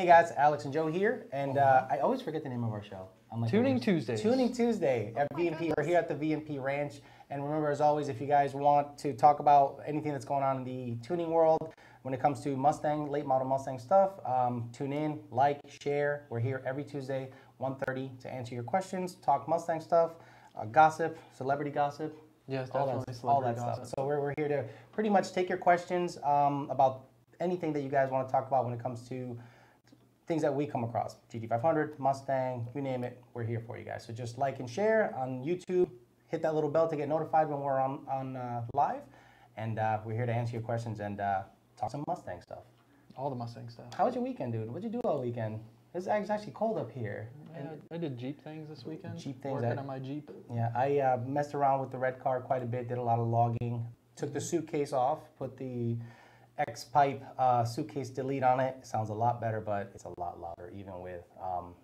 Hey guys, Alex and Joe here, and I always forget the name of our show. I'm like, Tuning Tuesdays. Tuning Tuesday at VMP. We're here at the VMP Ranch, and remember, as always, if you guys want to talk about anything that's going on in the tuning world, when it comes to Mustang, late model Mustang stuff, tune in, like, share. We're here every Tuesday, 1:30, to answer your questions, talk Mustang stuff, gossip, celebrity gossip. Yes, all definitely that stuff. So we're here to pretty much take your questions about anything that you guys want to talk about when it comes to things that we come across. GT500, Mustang, you name it, we're here for you guys. So just like and share on YouTube, hit that little bell to get notified when we're on live, and we're here to answer your questions and talk some Mustang stuff. All the Mustang stuff. How was your weekend, dude? What'd you do all weekend? It's actually cold up here. Yeah, I did Jeep things this weekend. Jeep things. Working on my Jeep. Yeah, I messed around with the red car quite a bit, did a lot of logging, took the suitcase off, put the X-pipe suitcase delete on it. Sounds a lot better, but it's a lot louder even with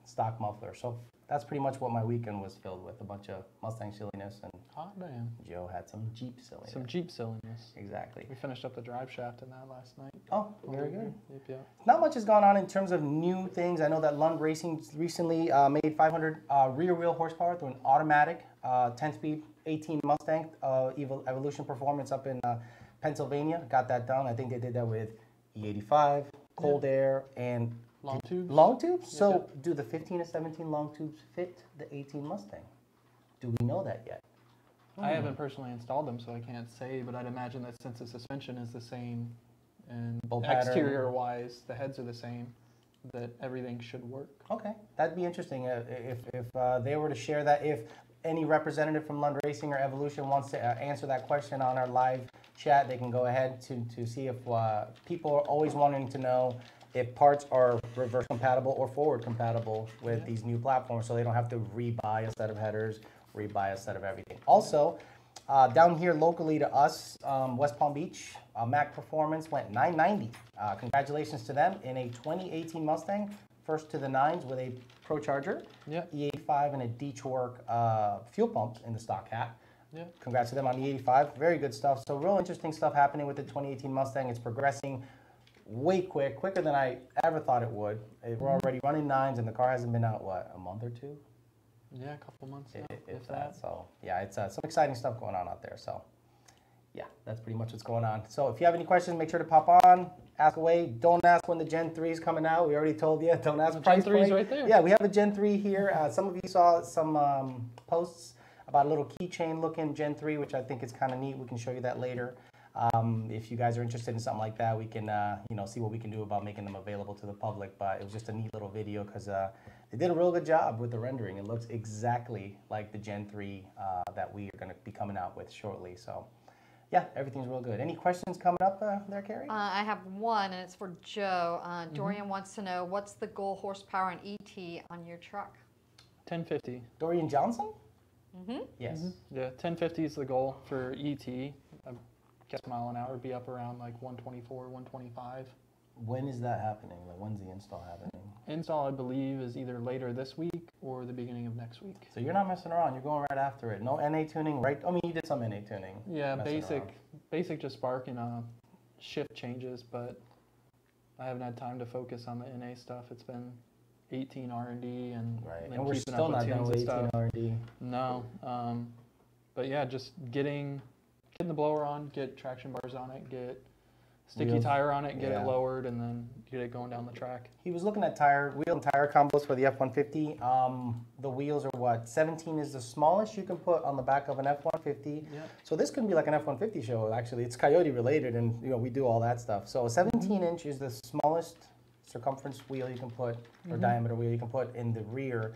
stock muffler. So that's pretty much what my weekend was filled with, a bunch of Mustang silliness, and Hot damn. Joe had some Jeep silliness. Some Jeep silliness. Exactly. We finished up the Driveshaft in that last night. Oh, very good. Yep. Not much has gone on in terms of new things. I know that Lund Racing recently made 500 rear wheel horsepower through an automatic 10-speed 18 Mustang Evolution Performance up in Pennsylvania. Got that done. I think they did that with E85, cold air, and Long tubes. Long tubes? So Yep. do the 15 to 17 long tubes fit the 18 Mustang? Do we know that yet? I haven't personally installed them, so I can't say, but I'd imagine that since the suspension is the same and Bolt pattern. exterior-wise, the heads are the same, that everything should work. Okay, that'd be interesting if they were to share that. If any representative from Lund Racing or Evolution wants to answer that question on our live chat, they can go ahead to see if people are always wanting to know if parts are reverse compatible or forward compatible with these new platforms, so they don't have to rebuy a set of headers, rebuy a set of everything. Also, down here locally to us, West Palm Beach, Mac Performance went 990. Congratulations to them in a 2018 Mustang, first to the nines with a Procharger, Yep. E85, and a D-Torque fuel pump in the stock hat. Yeah. Congrats to them on the 85. Very good stuff. So real interesting stuff happening with the 2018 Mustang. It's progressing way quicker than I ever thought it would. We're already running nines, and the car hasn't been out, what, a month or two? Yeah, a couple months now, If that. So yeah, it's some exciting stuff going on out there. So yeah, that's pretty much what's going on. So if you have any questions, make sure to pop on, ask away. Don't ask when the Gen 3 is coming out. We already told you. Don't ask price Gen 3 is point. right there. Yeah, we have a Gen 3 here. Some of you saw some posts about a little keychain looking Gen 3, which I think is kind of neat. We can show you that later. If you guys are interested in something like that, we can see what we can do about making them available to the public. But it was just a neat little video because they did a real good job with the rendering. It looks exactly like the Gen 3 that we are going to be coming out with shortly. So yeah, everything's real good. Any questions coming up there, Carrie? I have one, and it's for Joe. Dorian wants to know, what's the goal horsepower and ET on your truck? 1050. Dorian Johnson? Mm-hmm. Yes. Yeah, 1050 is the goal for ET. I guess mile an hour would be up around like 124, 125. When is that happening? Like, when's the install happening? Install, I believe, is either later this week or the beginning of next week. So you're not messing around. You're going right after it. No NA tuning, right? I mean, you did some NA tuning. Yeah, messing basic just spark and shift changes, but I haven't had time to focus on the NA stuff. It's been 18 R&D and right. then And we're keeping still up with not done tunes with and 18 stuff. R&D. No, but yeah, just getting the blower on, get traction bars on it, get sticky Wheels. tire on it, get Yeah. it lowered, and then get it going down the track. He was looking at wheel and tire combos for the F-150. The wheels are what? 17 is the smallest you can put on the back of an F-150. Yeah. So this could be like an F-150 show, actually. It's Coyote related, and we do all that stuff. So a 17-inch is the smallest circumference wheel you can put, or diameter wheel you can put in the rear.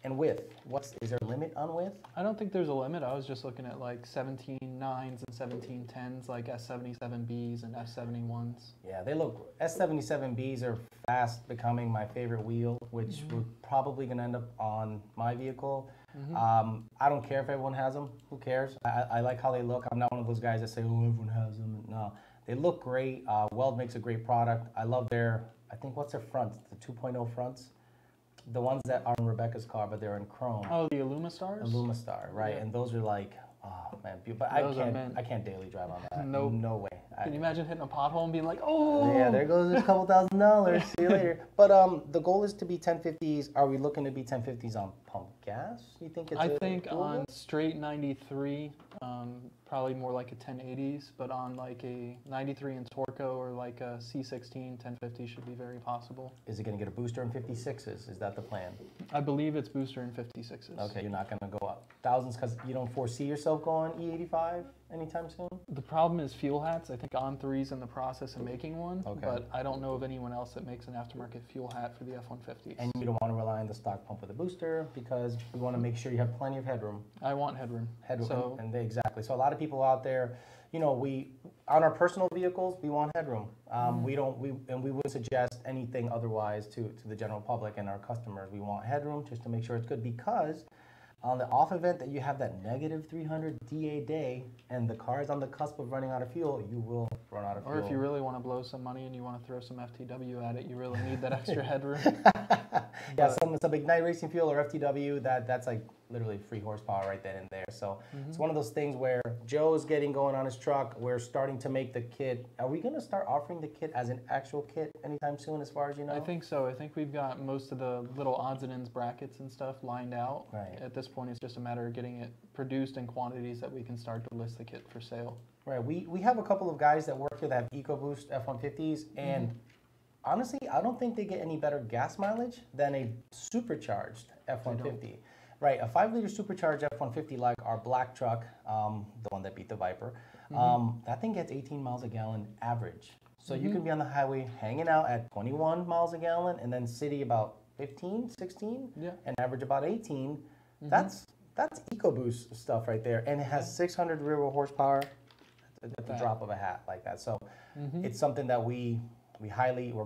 And width, is there a limit on width? I don't think there's a limit. I was just looking at like 17 9s and 17 10s, like S77Bs and F71s. Yeah, they look, S77Bs are fast becoming my favorite wheel, which we're probably going to end up on my vehicle. I don't care if everyone has them. Who cares? I like how they look. I'm not one of those guys that say, oh, everyone has them. No, they look great. Weld makes a great product. I love I think, what's their fronts? The 2.0 fronts? The ones that are in Rebecca's car, but they're in chrome. Oh, the Illumistars? Illumistar, right? Yeah. And those are like, oh man, but I can't daily drive on that. Nope. No way. Can you imagine hitting a pothole and being like, oh? Yeah, there goes a couple $1,000. See you later. But the goal is to be 1050s. Are we looking to be 1050s on pump gas? You think it's I think doable? on straight 93, probably more like a 1080s, but on like a 93 in Torco or like a C16, 1050 should be very possible. Is it going to get a booster in 56s? Is that the plan? I believe it's booster in 56s. Okay, you're not going to go up thousands because you don't foresee yourself going E85 anytime soon? The problem is fuel hats. I think On3's in the process of making one, Okay. but I don't know of anyone else that makes an aftermarket fuel hat for the F-150s. And you don't want to rely on the stock pump with a booster because you want to make sure you have plenty of headroom. I want headroom. So, Exactly. So a lot of people out there, you know, on our personal vehicles, we want headroom. We would suggest anything otherwise to the general public and our customers. We want headroom just to make sure it's good because on the off event that you have that negative 300 DA day and the car is on the cusp of running out of fuel, you will run out of fuel. or if you really want to blow some money and you want to throw some FTW at it, you really need that extra headroom. Yeah, some Ignite Racing Fuel or FTW, that's like literally free horsepower right then and there. So it's one of those things where Joe's getting going on his truck. We're starting to make the kit. Are we going to start offering the kit as an actual kit anytime soon, as far as you know? I think so. I think we've got most of the little odds and ends brackets and stuff lined out. Right. At this point, it's just a matter of getting it produced in quantities that we can start to list the kit for sale. Right. We have a couple of guys that work here that have EcoBoost F-150s, and honestly, I don't think they get any better gas mileage than a supercharged F-150. Right, a 5-liter supercharged F-150 like our black truck, the one that beat the Viper, that thing gets 18 miles a gallon average. So you can be on the highway hanging out at 21 miles a gallon and then city about 15, 16, and average about 18. That's EcoBoost stuff right there. And it has 600 rear wheel horsepower at the drop of a hat like that. So it's something that we're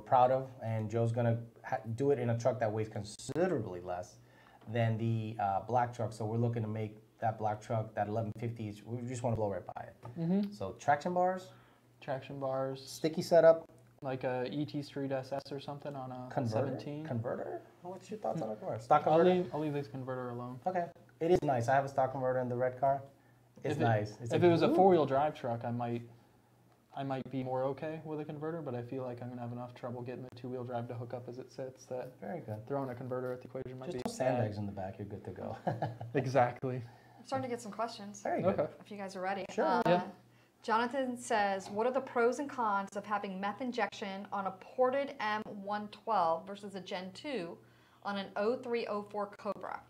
proud of, and Joe's gonna do it in a truck that weighs considerably less than the black truck. So we're looking to make that black truck, that 1150s, we just want to blow right by it. So traction bars, sticky setup, like a ET Street SS or something on a converter, 17. Converter? What's your thoughts on a converter? Stock converter? I'll leave this converter alone. Okay, it is nice. I have a stock converter in the red car. It's nice. If it was a 4-wheel drive truck, I might be more okay with a converter, but I feel like I'm gonna have enough trouble getting the 2-wheel drive to hook up as it sits that very good. Throwing a converter at the equation might be just sandbags in the back. You're good to go. Exactly. I'm starting to get some questions. Very good. Okay. If you guys are ready. Sure. Jonathan says, what are the pros and cons of having meth injection on a ported M112 versus a Gen 2 on an 0304 Cobra?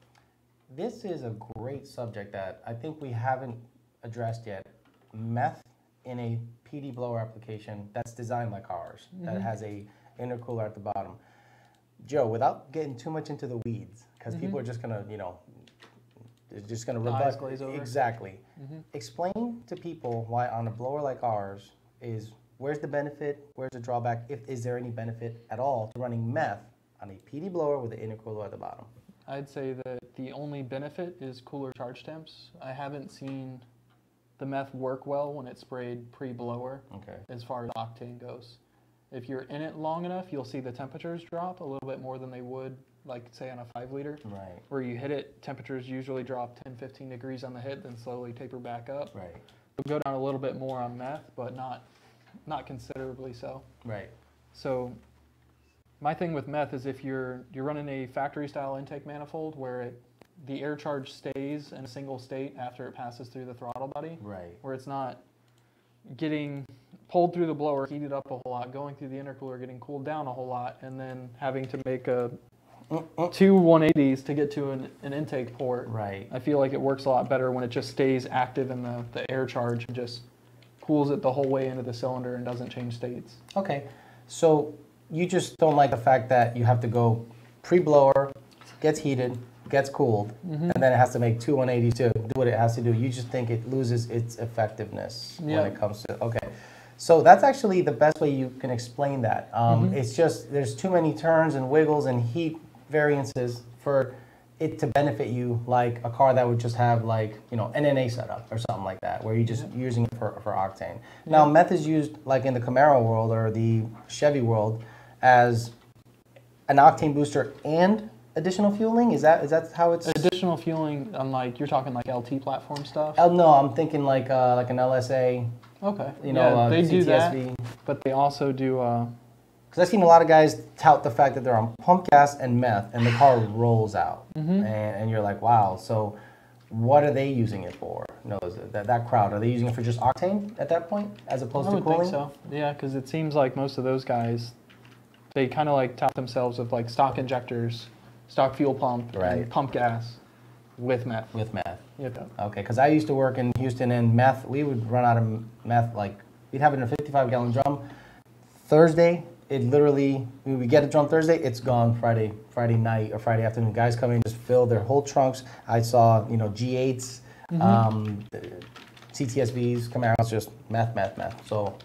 This is a great subject that I think we haven't addressed yet. Meth in a PD blower application that's designed like ours, that has a intercooler at the bottom. Joe, without getting too much into the weeds, because people are just gonna, they're just gonna Eyes glaze over. Exactly. Explain to people why on a blower like ours where's the benefit, where's the drawback, is there any benefit at all to running meth on a PD blower with an intercooler at the bottom? I'd say that the only benefit is cooler charge temps. I haven't seen the meth work well when it's sprayed pre-blower as far as octane goes. If you're in it long enough, you'll see the temperatures drop a little bit more than they would, like say on a 5-liter. Right. Where you hit it, temperatures usually drop 10, 15 degrees on the hit, then slowly taper back up. Right. It'll go down a little bit more on meth, but not considerably so. Right. So my thing with meth is if you're running a factory style intake manifold where the air charge stays in a single state after it passes through the throttle body, Right. where it's not getting pulled through the blower, heated up a whole lot, going through the intercooler, getting cooled down a whole lot, and then having to make two 180s to get to an intake port. Right. I feel like it works a lot better when it just stays active in the air charge and just cools it the whole way into the cylinder and doesn't change states. Okay, so you just don't like the fact that you have to go pre-blower, gets heated, gets cooled, and then it has to make two 180s to do what it has to do. You just think it loses its effectiveness when it comes to, okay. So that's actually the best way you can explain that. It's just there's too many turns and wiggles and heat variances for it to benefit you like a car that would just have like, NNA setup or something like that, where you're just using it for octane. Now, meth is used like in the Camaro world or the Chevy world as an octane booster and additional fueling? Is that how it's? Additional fueling, unlike, you're talking like LT platform stuff? No, I'm thinking like an LSA Okay. You know, they do that, CTSV. but they also do. Because I've seen a lot of guys tout the fact that they're on pump gas and meth, and the car rolls out, and you're like, wow. So, what are they using it for? No, that crowd, are they using it for just octane at that point, as opposed I to would cooling? think so. Yeah, because it seems like most of those guys, they kind of like tout themselves with like stock injectors, stock fuel pump, and pump gas with meth. With meth. Yep. Okay, because I used to work in Houston, and meth, we would run out of meth, like, we'd have it in a 55-gallon drum. Thursday, it literally, we get a drum Thursday, it's gone Friday night or Friday afternoon. Guys come in, just fill their whole trunks. I saw, you know, G8s, CTSVs, Camaros, just meth. So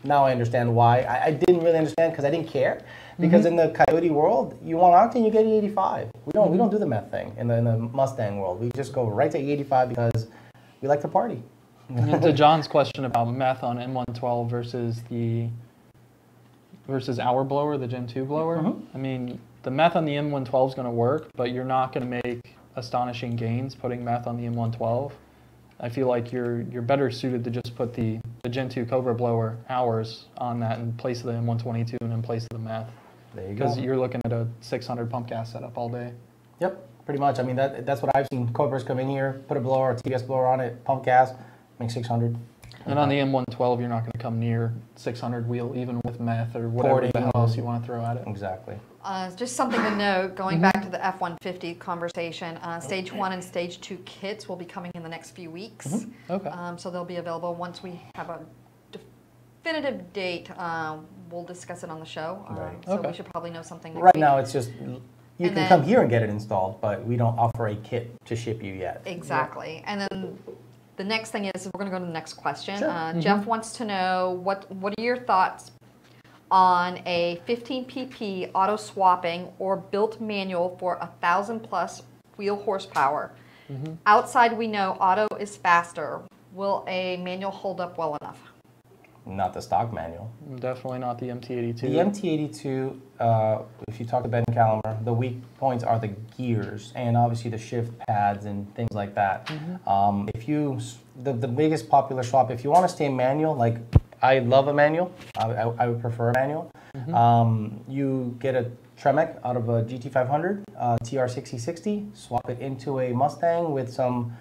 now I understand why. I didn't really understand because I didn't care. Because in the Coyote world, you want octane, you get E85. We don't do the meth thing in the Mustang world. We just go right to E85 because we like to party. And to John's question about meth on M112 versus our blower, the Gen 2 blower, I mean, the meth on the M112 is going to work, but you're not going to make astonishing gains putting meth on the M112. I feel like you're better suited to just put the Gen 2 Cobra blower hours on that in place of the M122 and in place of the meth. There you go. Because you're looking at a 600 pump gas setup all day. Yep, pretty much. I mean, that's what I've seen. Cobras come in here, put a blower, a TBS blower on it, pump gas, make 600. And on the M112, you're not going to come near 600 wheel, even with meth or whatever Porting the hell else you want to throw at it. Exactly. Just something to note, going back to the F-150 conversation, Stage 1 and Stage 2 kits will be coming in the next few weeks. Okay. So they'll be available once we have a definitive date. We'll discuss it on the show. So we should probably know something next Right week. now, it's just, you can come here and get it installed, but we don't offer a kit to ship you yet. Exactly. And then the next thing is, we're going to go to the next question. Sure. Jeff wants to know, what are your thoughts on a 15 pp auto swapping or built manual for 1,000 plus wheel horsepower? Outside, we know auto is faster. Will a manual hold up well enough? Not the stock manual. Definitely not the MT82. The MT82, if you talk to Ben Calamer, the weak points are the gears and obviously the shift pads and things like that. If you, the biggest popular swap, if you want to stay manual, like I love a manual, I would prefer a manual. You get a Tremec out of a GT500, TR6060, swap it into a Mustang with some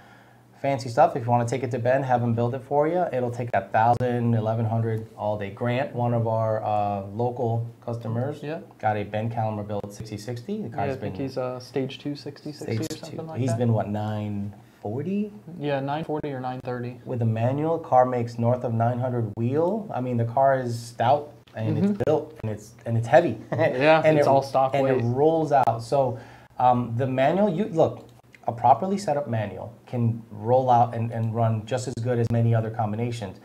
fancy stuff. If you want to take it to Ben, have him build it for you. It'll take 1,000, 1,100 all day. Grant, one of our local customers, got a Ben Calamer built 6060. The car's I think he's stage 2 6060 or something like He's that. been what, 940? Yeah, 940 or 930. With a manual, car makes north of 900 wheel. I mean, the car is stout and it's built and it's heavy. Yeah, and it's all stock weight. And it rolls out. So the manual, look. A properly set up manual can roll out and run just as good as many other combinations.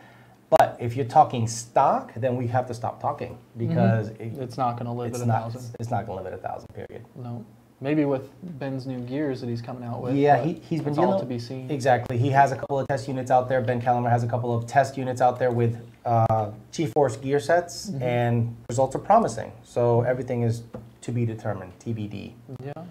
But if you're talking stock, then we have to stop talking because it's not going to live at 1,000. It's not going to live at 1,000, period. No. Maybe with Ben's new gears that he's coming out with. Yeah, he's been all to be seen. Exactly. He has a couple of test units out there. Ben Calamer has a couple of test units out there with G-Force gear sets, and results are promising. So everything is to be determined, TBD. Yeah.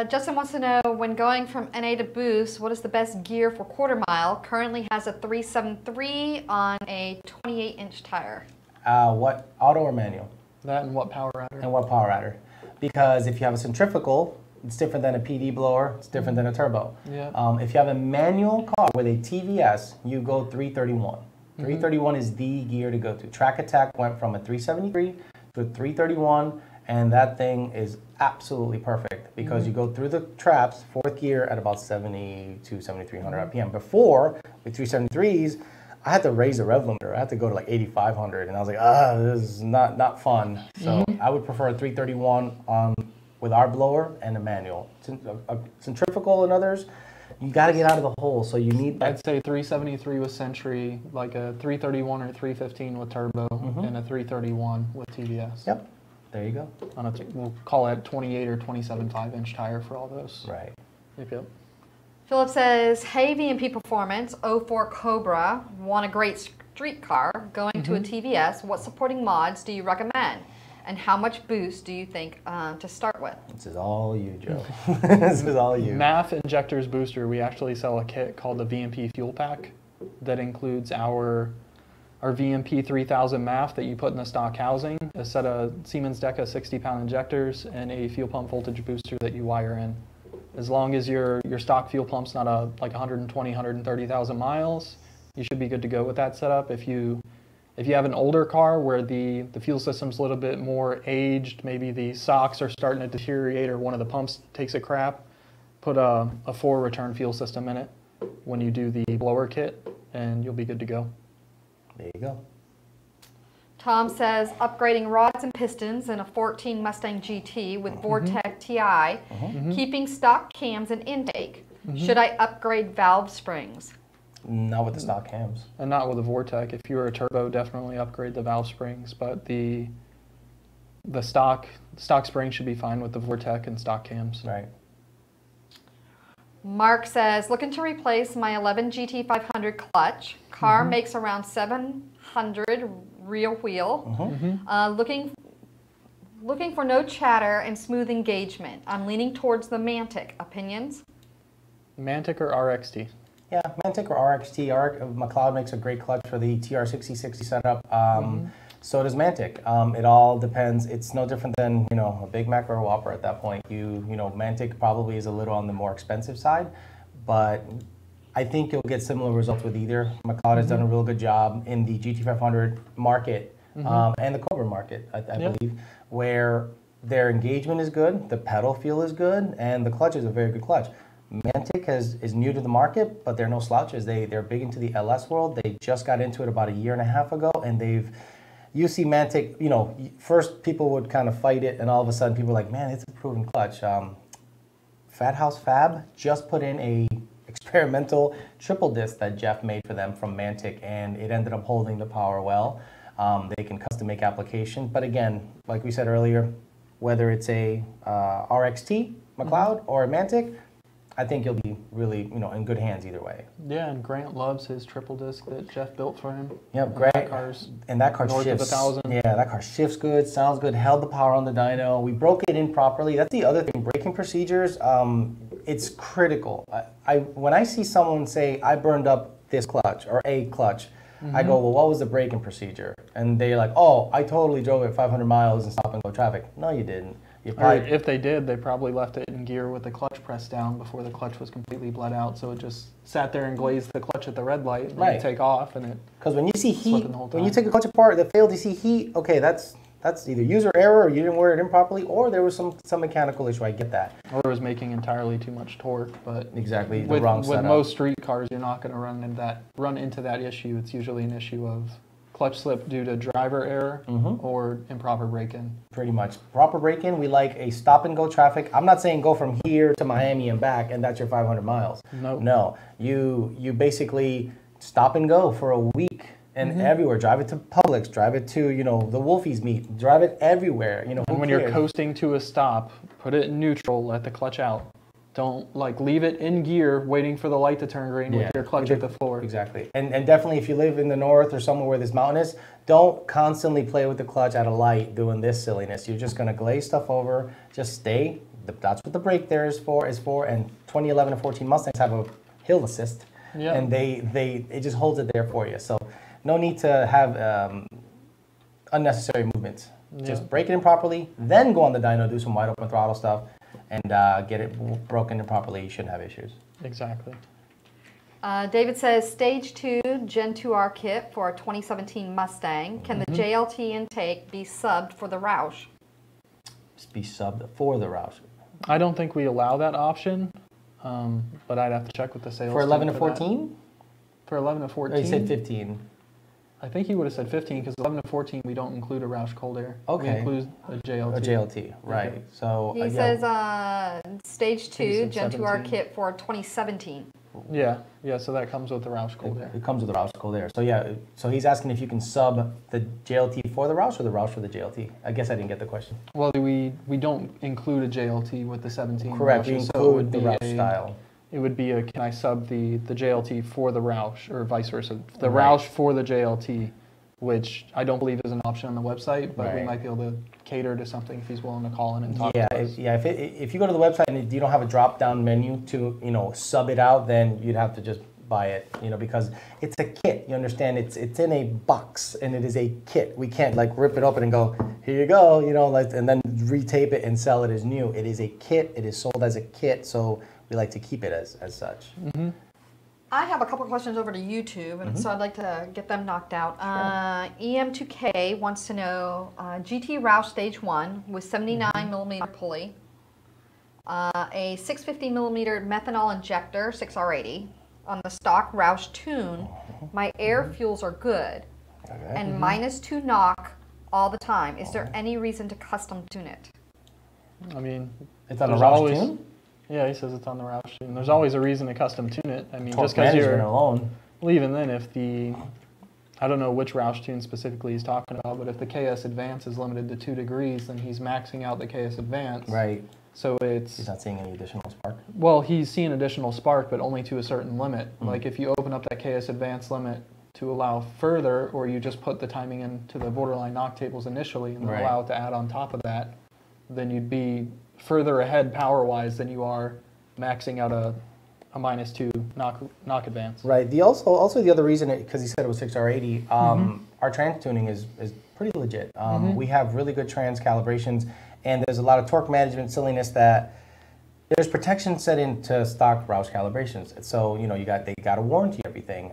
Justin wants to know, when going from NA to boost, what is the best gear for quarter mile? Currently has a 373 on a 28-inch tire. What, auto or manual? That and what power adder? And what power adder? Because if you have a centrifugal, it's different than a PD blower, it's different than a turbo. Yeah. If you have a manual car with a TVS, you go 331. 331 is the gear to go to. Track Attack went from a 373 to a 331, and that thing is absolutely perfect because you go through the traps, fourth gear at about 72, 7,300 RPM. Before, with 373s, I had to raise the rev limiter. I had to go to like 8,500, and I was like, this is not fun. So I would prefer a 331 with our blower and a manual. A centrifugal and others, you got to get out of the hole, so you need that. I'd say 373 with Century, like a 331 or 315 with turbo, and a 331 with TVS. Yep. There you go. We'll call it 28 or 27.5 inch tire for all those. Right. Yep. Philip says, hey VMP Performance, 04 Cobra, want a great street car, going to a TVS, what supporting mods do you recommend? And how much boost do you think to start with? This is all you, Joe. This is all you. MAF Injectors Booster, we actually sell a kit called the VMP Fuel Pack that includes our our VMP 3000 MAF that you put in the stock housing, a set of Siemens Deca 60-pound injectors, and a fuel pump voltage booster that you wire in. As long as your stock fuel pump's not like 120, 130,000 miles, you should be good to go with that setup. If you have an older car where the fuel system's a little bit more aged, maybe the socks are starting to deteriorate or one of the pumps takes a crap, put a 4-return fuel system in it when you do the blower kit, and you'll be good to go. There you go. Tom says upgrading rods and pistons in a 14 Mustang GT with Vortec TI, keeping stock cams and intake. Should I upgrade valve springs? Not with the stock cams. And not with the Vortec. If you're a turbo, definitely upgrade the valve springs, but the stock spring should be fine with the Vortec and stock cams. Right. Mark says, looking to replace my 11 GT500 clutch. Car makes around 700 rear wheel. Looking for no chatter and smooth engagement. I'm leaning towards the Mantic. Opinions? Mantic or RXT? Yeah, Mantic or RXT. McLeod makes a great clutch for the TR6060 setup. So does Mantic. It all depends. It's no different than, a Big Mac or a Whopper at that point. Mantic probably is a little on the more expensive side, but I think you'll get similar results with either. McLeod has done a real good job in the GT500 market and the Cobra market, I believe, where their engagement is good, the pedal feel is good, and the clutch is a very good clutch. Mantic is new to the market, but they're no slouches. They're big into the LS world. They just got into it about a year and a half ago, and you see Mantic, first people would kind of fight it, and all of a sudden people are like, man, it's a proven clutch. Fat House Fab just put in a experimental triple disc that Jeff made for them from Mantic, and it ended up holding the power well. They can custom make application, but again, like we said earlier, whether it's a RXT McLeod or a Mantic, I think you'll be really, in good hands either way. Yeah, and Grant loves his triple disc that Jeff built for him. Yeah, Grant. And that car north shifts. of 1,000. Yeah, that car shifts good, sounds good, held the power on the dyno. We broke it in properly. That's the other thing. Braking procedures, it's critical. When I see someone say, I burned up this clutch or a clutch, I go, well, what was the braking procedure? And they're like, oh, I totally drove it 500 miles in stop and go traffic. No, you didn't. Or if they did, they probably left it in gear with the clutch pressed down before the clutch was completely bled out. So it just sat there and glazed the clutch at the red light, and then you take off, and it. Because when you see heat, when you take a clutch apart that failed, you see heat. Okay, that's either user error, or you didn't wear it in properly, or there was some mechanical issue. I get that. Or it was making entirely too much torque, but exactly with, the wrong setup. With most street cars, you're not going to run into that issue. It's usually an issue of clutch slip due to driver error or improper break-in. Pretty much. Proper break-in, we like a stop-and-go traffic. I'm not saying go from here to Miami and back, and that's your 500 miles. No. You basically stop and go for a week and everywhere. Drive it to Publix, drive it to, the Wolfie's meet, drive it everywhere. And when you're coasting to a stop, put it in neutral, let the clutch out. Don't leave it in gear waiting for the light to turn green with your clutch at the floor. Exactly. And definitely if you live in the north or somewhere where there's mountainous, don't constantly play with the clutch at a light doing this silliness. You're just going to glaze stuff over. Just stay. That's what the brake there is for. And 2011 and 14 Mustangs have a hill assist. Yeah. And it just holds it there for you. So no need to have unnecessary movements. Just break it in properly, then go on the dyno, do some wide open throttle stuff, and get it broken in properly. You shouldn't have issues. Exactly. David says, Stage 2 Gen 2R kit for a 2017 Mustang. Can the JLT intake be subbed for the Roush? Be subbed for the Roush. I don't think we allow that option, but I'd have to check with the sales for 11 to 14? For 11 to 14? Or you said 15. I think he would have said 15 because 11 to 14 we don't include a Roush cold air. Okay. We include a JLT. A JLT, right. Okay. So he says Stage 2 Gen 2R kit for 2017. Yeah, so that comes with the Roush cold air. It comes with the Roush cold air. So he's asking if you can sub the JLT for the Roush or the Roush for the JLT. I guess I didn't get the question. Well, we don't include a JLT with the 17. Correct. Roush, we include the Roush style. It would be can I sub the JLT for the Roush, or vice versa. The Roush for the JLT, which I don't believe is an option on the website, but we might be able to cater to something if he's willing to call in and talk to us. If you go to the website and you don't have a drop-down menu to sub it out, then you'd have to just buy it, you know, because it's a kit. You understand? It's in a box and it is a kit. We can't like rip it open and go, here you go, you know, like, and then retape it and sell it as new. It is a kit. It is sold as a kit, so we like to keep it as such. Mm-hmm. I have a couple of questions over to YouTube, and so I'd like to get them knocked out. EM2K wants to know GT Roush Stage 1 with 79 millimeter pulley, a 650 millimeter methanol injector, 6R80, on the stock Roush tune. My air fuels are good, and -2 knock all the time. Is there any reason to custom tune it? I mean, it's on a Roush tune? Yeah, he says it's on the Roush tune. There's always a reason to custom tune it. I mean, Torque just because you're alone. Well, even then, if the, I don't know which Roush tune specifically he's talking about, but if the KS Advance is limited to 2 degrees, then he's maxing out the KS Advance. Right. So it's... He's not seeing any additional spark? Well, he's seeing additional spark, but only to a certain limit. Like if you open up that KS Advance limit to allow further, or you just put the timing into the borderline knock tables initially and then allow it to add on top of that, then you'd be further ahead power-wise than you are maxing out a -2 knock advance. Right. The also the other reason, because he said it was 6R80, our trans tuning is pretty legit. We have really good trans calibrations, and there's a lot of torque management silliness that there's protection set into stock Roush calibrations. So, you know, they got to warranty everything.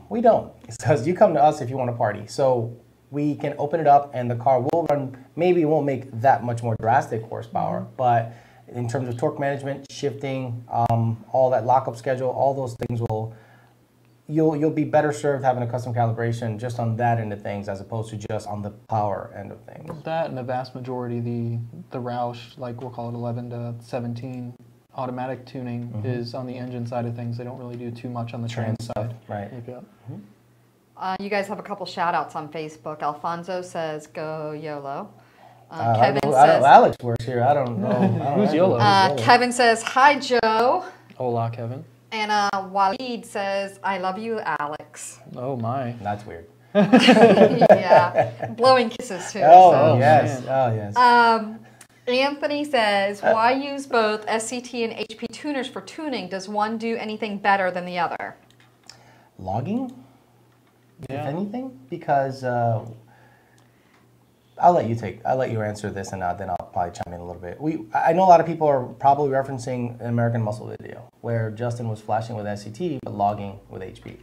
We don't. It says you come to us if you want to party. So we can open it up and the car will run, maybe it won't make that much more drastic horsepower, but in terms of torque management, shifting, all that lockup schedule, all those things you'll be better served having a custom calibration just on that end of things as opposed to just on the power end of things. That and the vast majority, the Roush, like we'll call it 11 to 17 automatic tuning is on the engine side of things. They don't really do too much on the trans side. Right. You guys have a couple shout outs on Facebook. Alfonso says, go YOLO. Kevin says, Alex works here. I don't know. Who's YOLO? Kevin says, hi, Joe. Hola, Kevin. And Waleed says, I love you, Alex. Oh, my. That's weird. Yeah. Blowing kisses, too. Oh, yes. Oh, yes. Anthony says, why use both SCT and HP tuners for tuning? Does one do anything better than the other? Logging? If anything? Because I'll let you answer this, and then I'll probably chime in a little bit. I know a lot of people are probably referencing an American Muscle video where Justin was flashing with SCT but logging with HP.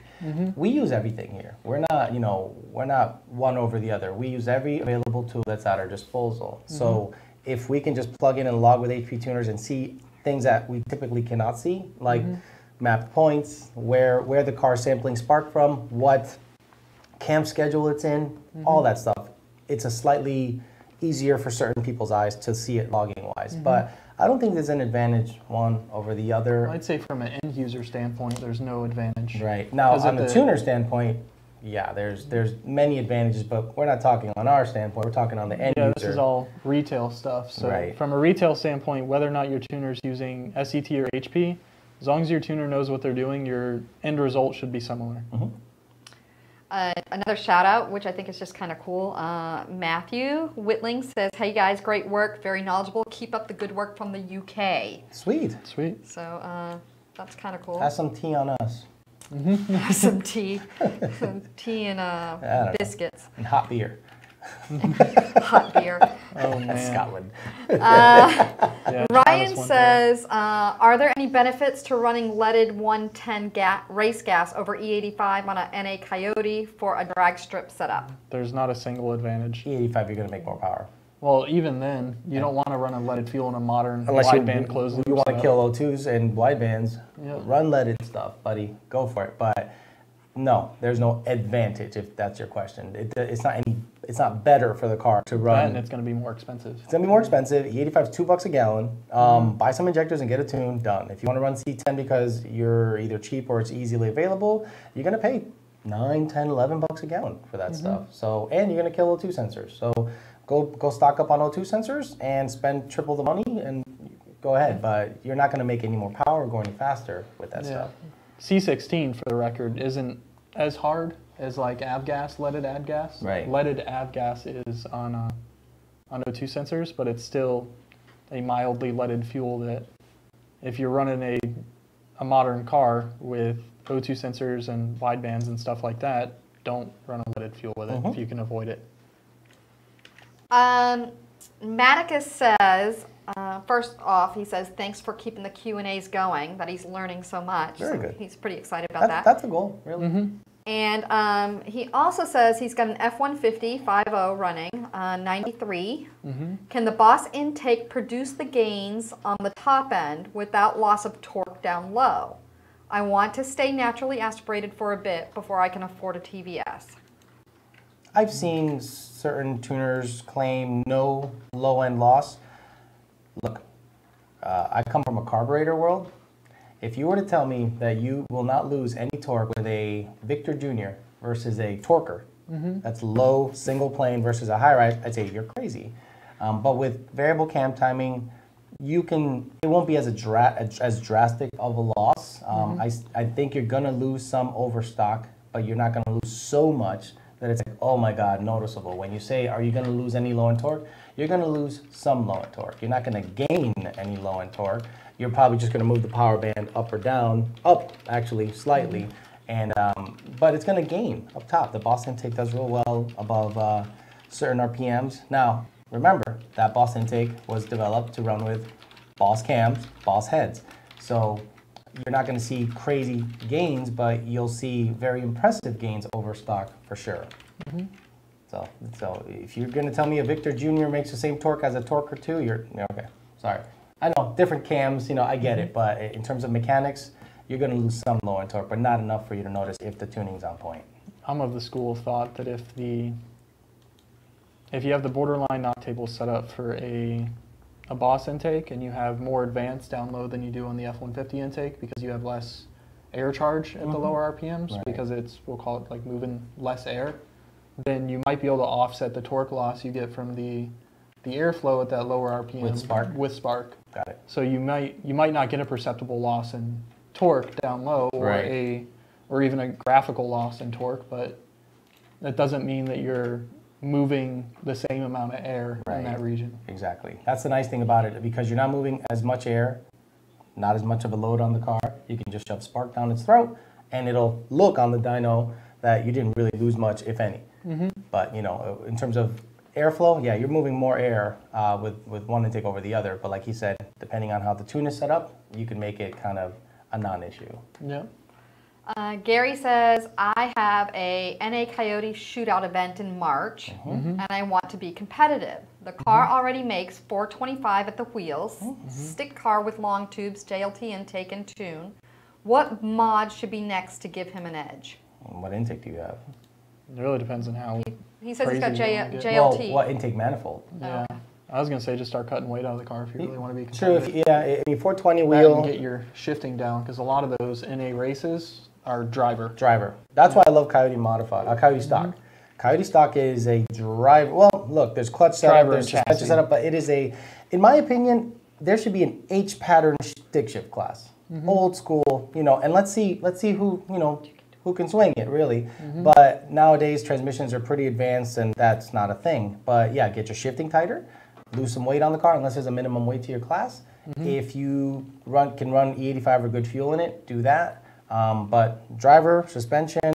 We use everything here. We're not one over the other. We use every available tool that's at our disposal. So if we can just plug in and log with HP tuners and see things that we typically cannot see, like mapped points, where the car is sampling spark from, what camp schedule it's in, all that stuff. It's a slightly easier for certain people's eyes to see it logging wise, but I don't think there's an advantage one over the other. I'd say from an end user standpoint, there's no advantage. Right. Now, on the tuner standpoint, yeah, there's many advantages, but we're not talking on our standpoint. We're talking on the end user. Yeah, this is all retail stuff. So from a retail standpoint, whether or not your tuner's using SCT or HP, as long as your tuner knows what they're doing, your end result should be similar. Another shout out, which I think is just kind of cool. Matthew Whitling says, hey guys, great work, very knowledgeable. Keep up the good work from the UK. Sweet. So that's kind of cool. Have some tea on us. Have some tea. Some tea and biscuits. And hot beer. Hot beer. Oh, man. Scotland. Ryan says, are there any benefits to running leaded 110 race gas over E85 on a NA Coyote for a drag strip setup? There's not a single advantage. E85, you're going to make more power. Well, even then, you don't want to run a leaded fuel in a modern wideband closed loop. You want to kill O2s and widebands, run leaded stuff, buddy. Go for it. But no, there's no advantage if that's your question. It's not better for the car to run. And it's going to be more expensive. It's going to be more expensive. E85 is $2 a gallon. Buy some injectors and get a tune, done. If you want to run C10 because you're either cheap or it's easily available, you're going to pay $9, $10, $11 a gallon for that stuff. So, and you're going to kill O2 sensors. So go stock up on O2 sensors and spend triple the money and go ahead. But you're not going to make any more power or go any faster with that stuff. C16, for the record, isn't as hard as like avgas, leaded avgas. Right. Leaded avgas is on O2 sensors, but it's still a mildly leaded fuel that if you're running a modern car with O2 sensors and widebands and stuff like that, don't run a leaded fuel with it if you can avoid it. Maticus says, first off, he says, thanks for keeping the Q&As going, that he's learning so much. Very good. He's pretty excited about that. That's a goal, really. And he also says he's got an F-150 5.0 running, 93. Can the Boss intake produce the gains on the top end without loss of torque down low? I want to stay naturally aspirated for a bit before I can afford a TVS. I've seen certain tuners claim no low-end loss. Look, I come from a carburetor world. If you were to tell me that you will not lose any torque with a Victor Jr. versus a Torquer, that's low single plane versus a high rise, I'd say you're crazy. But with variable cam timing, it won't be as drastic of a loss. I think you're gonna lose some overstock, but you're not gonna lose so much that it's like, oh my God, noticeable. When you say, are you gonna lose any low end torque? You're gonna lose some low end torque. You're not gonna gain any low end torque. You're probably just gonna move the power band up or down, up actually slightly, and but it's gonna gain up top. The Boss intake does real well above certain RPMs. Now, remember, that Boss intake was developed to run with Boss cams, Boss heads. So you're not gonna see crazy gains, but you'll see very impressive gains over stock for sure. So if you're gonna tell me a Victor Jr. makes the same torque as a Torquer 2, you're okay, sorry. I know, different cams, I get it, but in terms of mechanics, you're gonna lose some low end torque, but not enough for you to notice if the tuning's on point. I'm of the school of thought that if you have the borderline knob table set up for a Boss intake and you have more advanced down low than you do on the F-150 intake because you have less air charge at the lower RPMs because we'll call it like moving less air, then you might be able to offset the torque loss you get from the airflow at that lower RPM with spark. Got it. So you might not get a perceptible loss in torque down low or even a graphical loss in torque, but that doesn't mean that you're moving the same amount of air in that region. Exactly. That's the nice thing about it, because you're not moving as much air, not as much of a load on the car. You can just shove spark down its throat, and it'll look on the dyno that you didn't really lose much, if any. But in terms of airflow, yeah, you're moving more air with one intake over the other. But like he said, depending on how the tune is set up, you can make it kind of a non-issue. Yeah. Gary says, I have a NA Coyote shootout event in March, and I want to be competitive. The car already makes 425 at the wheels, stick car with long tubes, JLT intake and tune. What mod should be next to give him an edge? What intake do you have? It really depends on how He says he's got JLT. Well, what intake manifold? Yeah. I was going to say just start cutting weight out of the car if you really want to be competitive. True, yeah. I mean, 420 wheel. And get your shifting down, because a lot of those NA races are driver. That's why I love Coyote Coyote stock. Coyote stock is a driver. Well, look, there's clutch setup, there's suspension setup, but it is in my opinion, there should be an H pattern stick shift class. Old school, and let's see who, who can swing it really. But nowadays transmissions are pretty advanced and that's not a thing. But yeah, get your shifting tighter, lose some weight on the car unless there's a minimum weight to your class. If you can run E85 or good fuel in it, do that. But driver, suspension,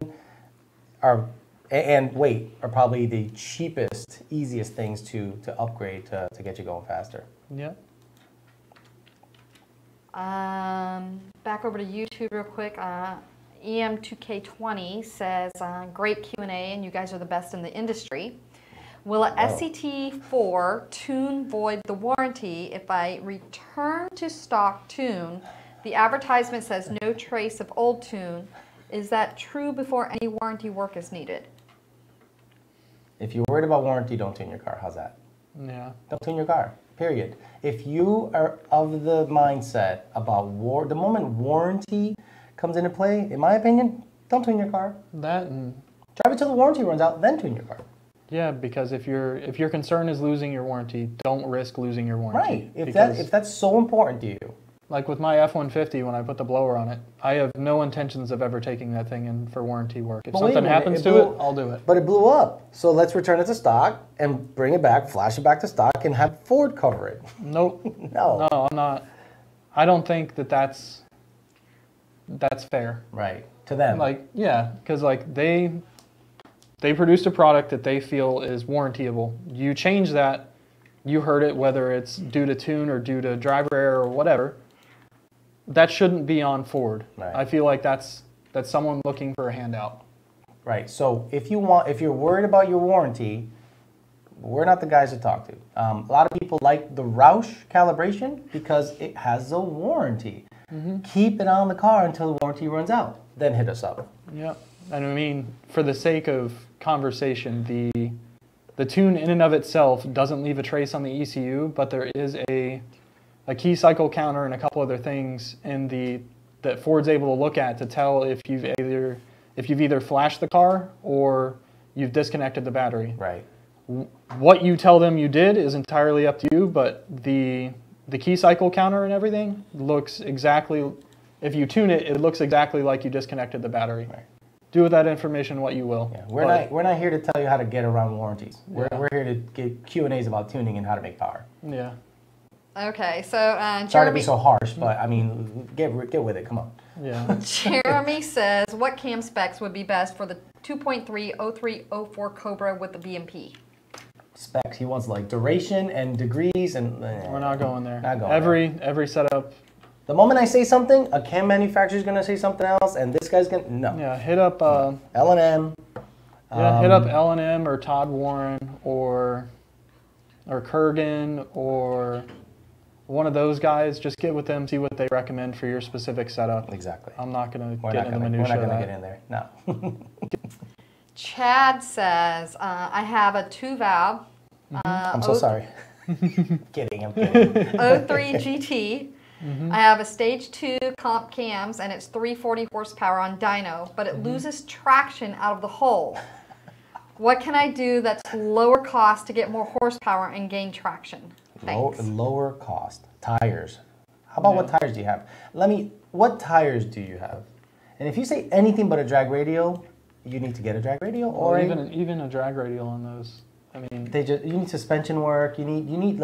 and weight are probably the cheapest, easiest things to upgrade to get you going faster. Yeah. Back over to YouTube real quick. EM2K20 says, great Q&A, and you guys are the best in the industry. Will a SCT4 tune void the warranty if I return to stock tune? The advertisement says no trace of old tune. Is that true before any warranty work is needed? If you're worried about warranty, don't tune your car. How's that? Yeah. Don't tune your car, period. If you are of the mindset about the moment warranty comes into play, in my opinion, don't tune your car. That and drive it till the warranty runs out, then tune your car. Yeah, because if your concern is losing your warranty, don't risk losing your warranty. Right. If that's so important to you. Like with my F-150, when I put the blower on it, I have no intentions of ever taking that thing in for warranty work. If something happens to it, I'll do it. But it blew up. So let's return it to stock and bring it back, flash it back to stock, and have Ford cover it. Nope. No. No, I'm not. I don't think that's fair. Right. To them. Like, yeah, because like they produced a product that they feel is warrantyable. You change that, you heard it, whether it's due to tune or due to driver error or whatever. That shouldn't be on Ford. Right. I feel like that's someone looking for a handout. Right. So if you're worried about your warranty, we're not the guys to talk to. A lot of people like the Roush calibration because it has a warranty. Keep it on the car until the warranty runs out. Then hit us up. Yeah. And I mean, for the sake of conversation, the tune in and of itself doesn't leave a trace on the ECU, but there is a key cycle counter and a couple other things that Ford's able to look at to tell if you've either flashed the car or you've disconnected the battery. Right. What you tell them you did is entirely up to you, but the key cycle counter and everything looks exactly, if you tune it, it looks exactly like you disconnected the battery. Right. Do with that information what you will. Yeah. We're not here to tell you how to get around warranties. We're here to get Q&As about tuning and how to make power. Yeah. Okay, so Sorry to Jeremy, be so harsh, but I mean, get with it. Come on. Yeah. Jeremy says, what cam specs would be best for the 2.3 0304 Cobra with the VMP? Specs. He wants like duration and degrees and. We're not going there. Not going every setup. The moment I say something, a cam manufacturer is gonna say something else, and this guy's gonna no. Yeah. Hit up. L&M. Yeah. Hit up L&M or Todd Warren or Kurgan or one of those guys. Just get with them, see what they recommend for your specific setup. Exactly. I'm not gonna get into the minutia. We're not gonna get in there. No. Chad says, I have a 2-valve. I'm so sorry. Kidding. I'm kidding. 03 GT. I have a stage 2 comp cams and it's 340 horsepower on dyno, but it loses traction out of the hole. What can I do that's lower cost to get more horsepower and gain traction? Thanks. Lower cost. Tires. How about what tires do you have? What tires do you have? And if you say anything but a drag radial, you need to get a drag radial or even a drag radial on those. I mean, you need suspension work. You need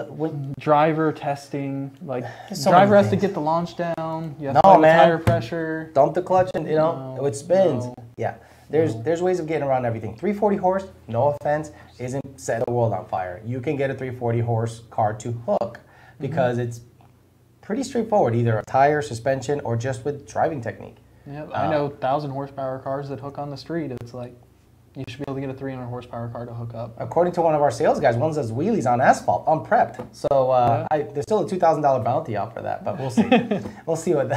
driver testing. Like so driver has to get the launch down. You have to man. the tire pressure. Dump the clutch and it spins. No. Yeah, there's ways of getting around everything. 340 horse, no offense, isn't set the world on fire. You can get a 340 horse car to hook because it's pretty straightforward, either a tire, suspension, or just with driving technique. Yeah, I know 1,000 horsepower cars that hook on the street. It's like, you should be able to get a 300 horsepower car to hook up. According to one of our sales guys, one does wheelies on asphalt, unprepped. So there's still a $2,000 bounty out for that, but we'll see. We'll see what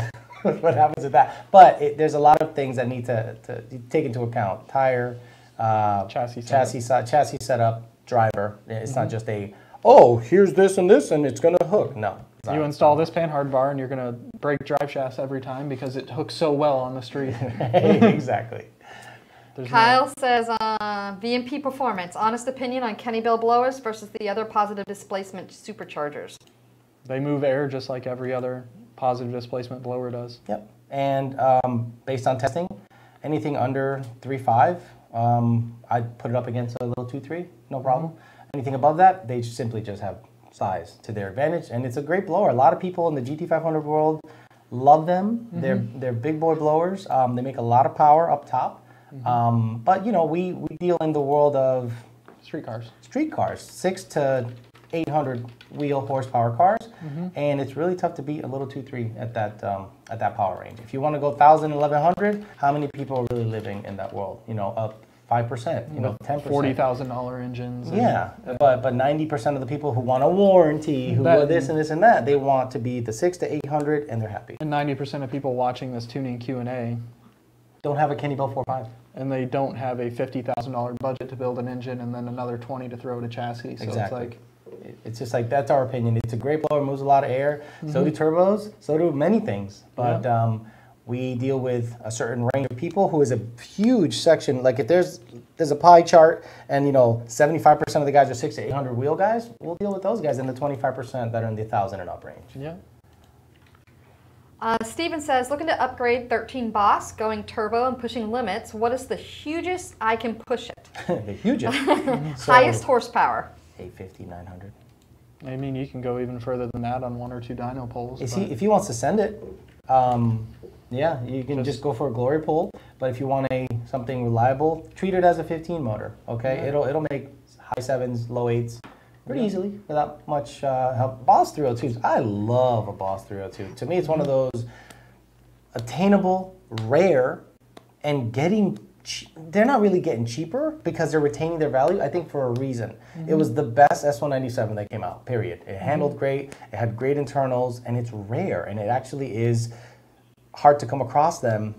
happens with that. But there's a lot of things that need to take into account. Tire, chassis setup, driver. It's not just here's this and it's going to hook. No. You install this panhard bar and you're going to break drive shafts every time because it hooks so well on the street. Exactly. Kyle says, VMPPerformance, honest opinion on Kenny Bell blowers versus the other positive displacement superchargers. They move air just like every other positive displacement blower does. Yep. And based on testing, anything under 3.5, I'd put it up against a little 2.3, no problem. Anything above that, they simply just have size to their advantage, and it's a great blower. A lot of people in the GT500 world love them. They're big boy blowers. They make a lot of power up top. But we deal in the world of street cars, 600 to 800 wheel horsepower cars, and it's really tough to beat a little 2.3 at that power range. If you want to go 1,000, 1,100, how many people are really living in that world? Up 5%, 10%, $40,000 engines. Yeah, but 90% of the people who want a warranty, who want this and this and that, they want to be the 600 to 800, and they're happy. And 90% of people watching this tuning Q&A don't have a Kenny Bell 4.5. And they don't have a $50,000 budget to build an engine and then another 20 to throw at a chassis. So exactly. It's just like, that's our opinion. It's a great blower, moves a lot of air. So do turbos, so do many things. But we deal with a certain range of people who is a huge section. Like if there's a pie chart and 75% of the guys are 600 to 800 wheel guys, we'll deal with those guys and the 25% that are in the 1,000 and up range. Yeah. Steven says, looking to upgrade 13 Boss, going turbo and pushing limits. What is the hugest I can push it? The hugest? Highest horsepower? 850, 900. I mean, you can go even further than that on 1 or 2 dyno poles. If he wants to send it, Yeah, you can just go for a glory pull, but if you want something reliable, treat it as a 15 motor. Okay, it'll make high 7s, low 8s pretty easily without much help. Boss 302s, I love a Boss 302. To me, it's one of those attainable, rare, and they're not really getting cheaper because they're retaining their value, I think, for a reason. It was the best S197 that came out, period. It handled great, it had great internals, and it's rare, and it actually is hard to come across them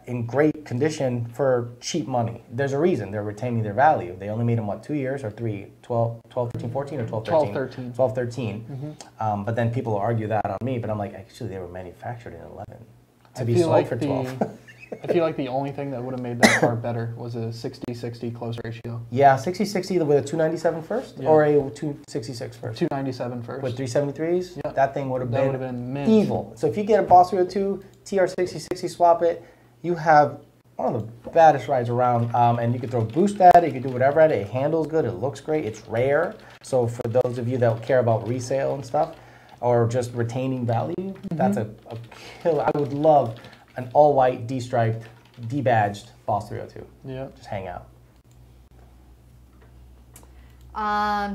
in great condition for cheap money. There's a reason they're retaining their value. They only made them, what, 2 years or 3, 12, 13, 14, or 12, 13? 12, 13. But then people will argue that on me, but I'm like, actually, they were manufactured in 11 to be sold for 12. I feel like the only thing that would have made that car better was a 60-60 close ratio. Yeah, 60-60 with a 297 first or a 266 first? 297 first. With 373s? Yep. That thing would have been mint. evil. So if you get a Boss 302, TR6060 swap it, you have one of the baddest rides around. And you can throw boost at it, you can do whatever at it. It handles good, it looks great, it's rare. So for those of you that care about resale and stuff, or just retaining value, that's a killer. I would love an all-white, D-striped, D-badged Boss 302. Yeah. Just hang out.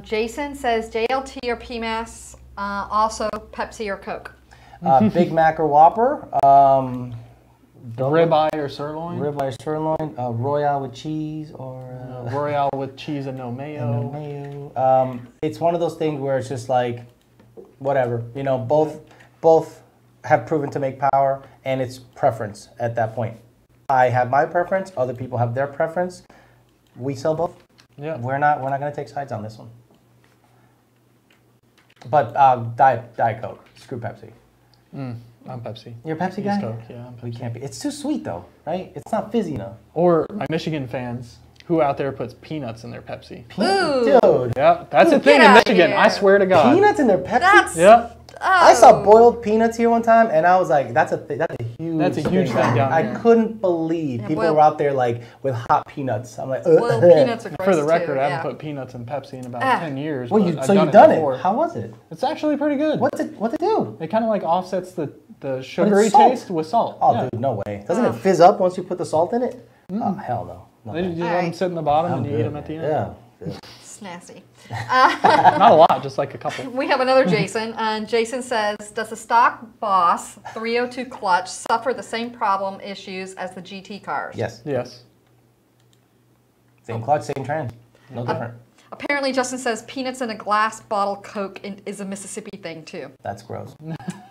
Jason says JLT or PMAS, also Pepsi or Coke. Big Mac or Whopper. Ribeye or sirloin. Ribeye or sirloin. Royale with cheese or... Royale with cheese and no mayo. And no mayo. It's one of those things where it's just like, whatever. You know, both have proven to make power, and it's preference at that point. I have my preference, other people have their preference. We sell both. Yeah. We're not gonna take sides on this one. But Diet Coke, screw Pepsi. I'm Pepsi. You're a Pepsi guy? Coke, yeah, I'm Pepsi. We can't be. It's too sweet though, right? It's not fizzy enough. Or my Michigan fans, who out there puts peanuts in their Pepsi? Ooh. Dude. Yeah, that's a thing Get in outta Michigan. here. I swear to God. Peanuts in their Pepsi? That's... Yeah. I saw boiled peanuts here one time, and I was like, "That's a huge thing down I here. couldn't believe people were out there like with hot peanuts. I'm like, boiled peanuts are gross For the record, too, I haven't put peanuts in Pepsi in about 10 years. Well, but so I've you've done before. it. How was it? It's actually pretty good. What's it do? It kind of like offsets the sugary salt. taste with salt. Oh, yeah. dude, no way. Doesn't it fizz up once you put the salt in it? Oh, hell no. They just let them sit in the bottom and you eat them at the end. Yeah. It's nasty. Not a lot, just like a couple. We have another Jason, and Jason says, does the stock Boss 302 clutch suffer the same problem issues as the GT cars? Yes. Yes. Same clutch, same trans. No different. Apparently, Justin says peanuts in a glass bottle Coke is a Mississippi thing, too. That's gross.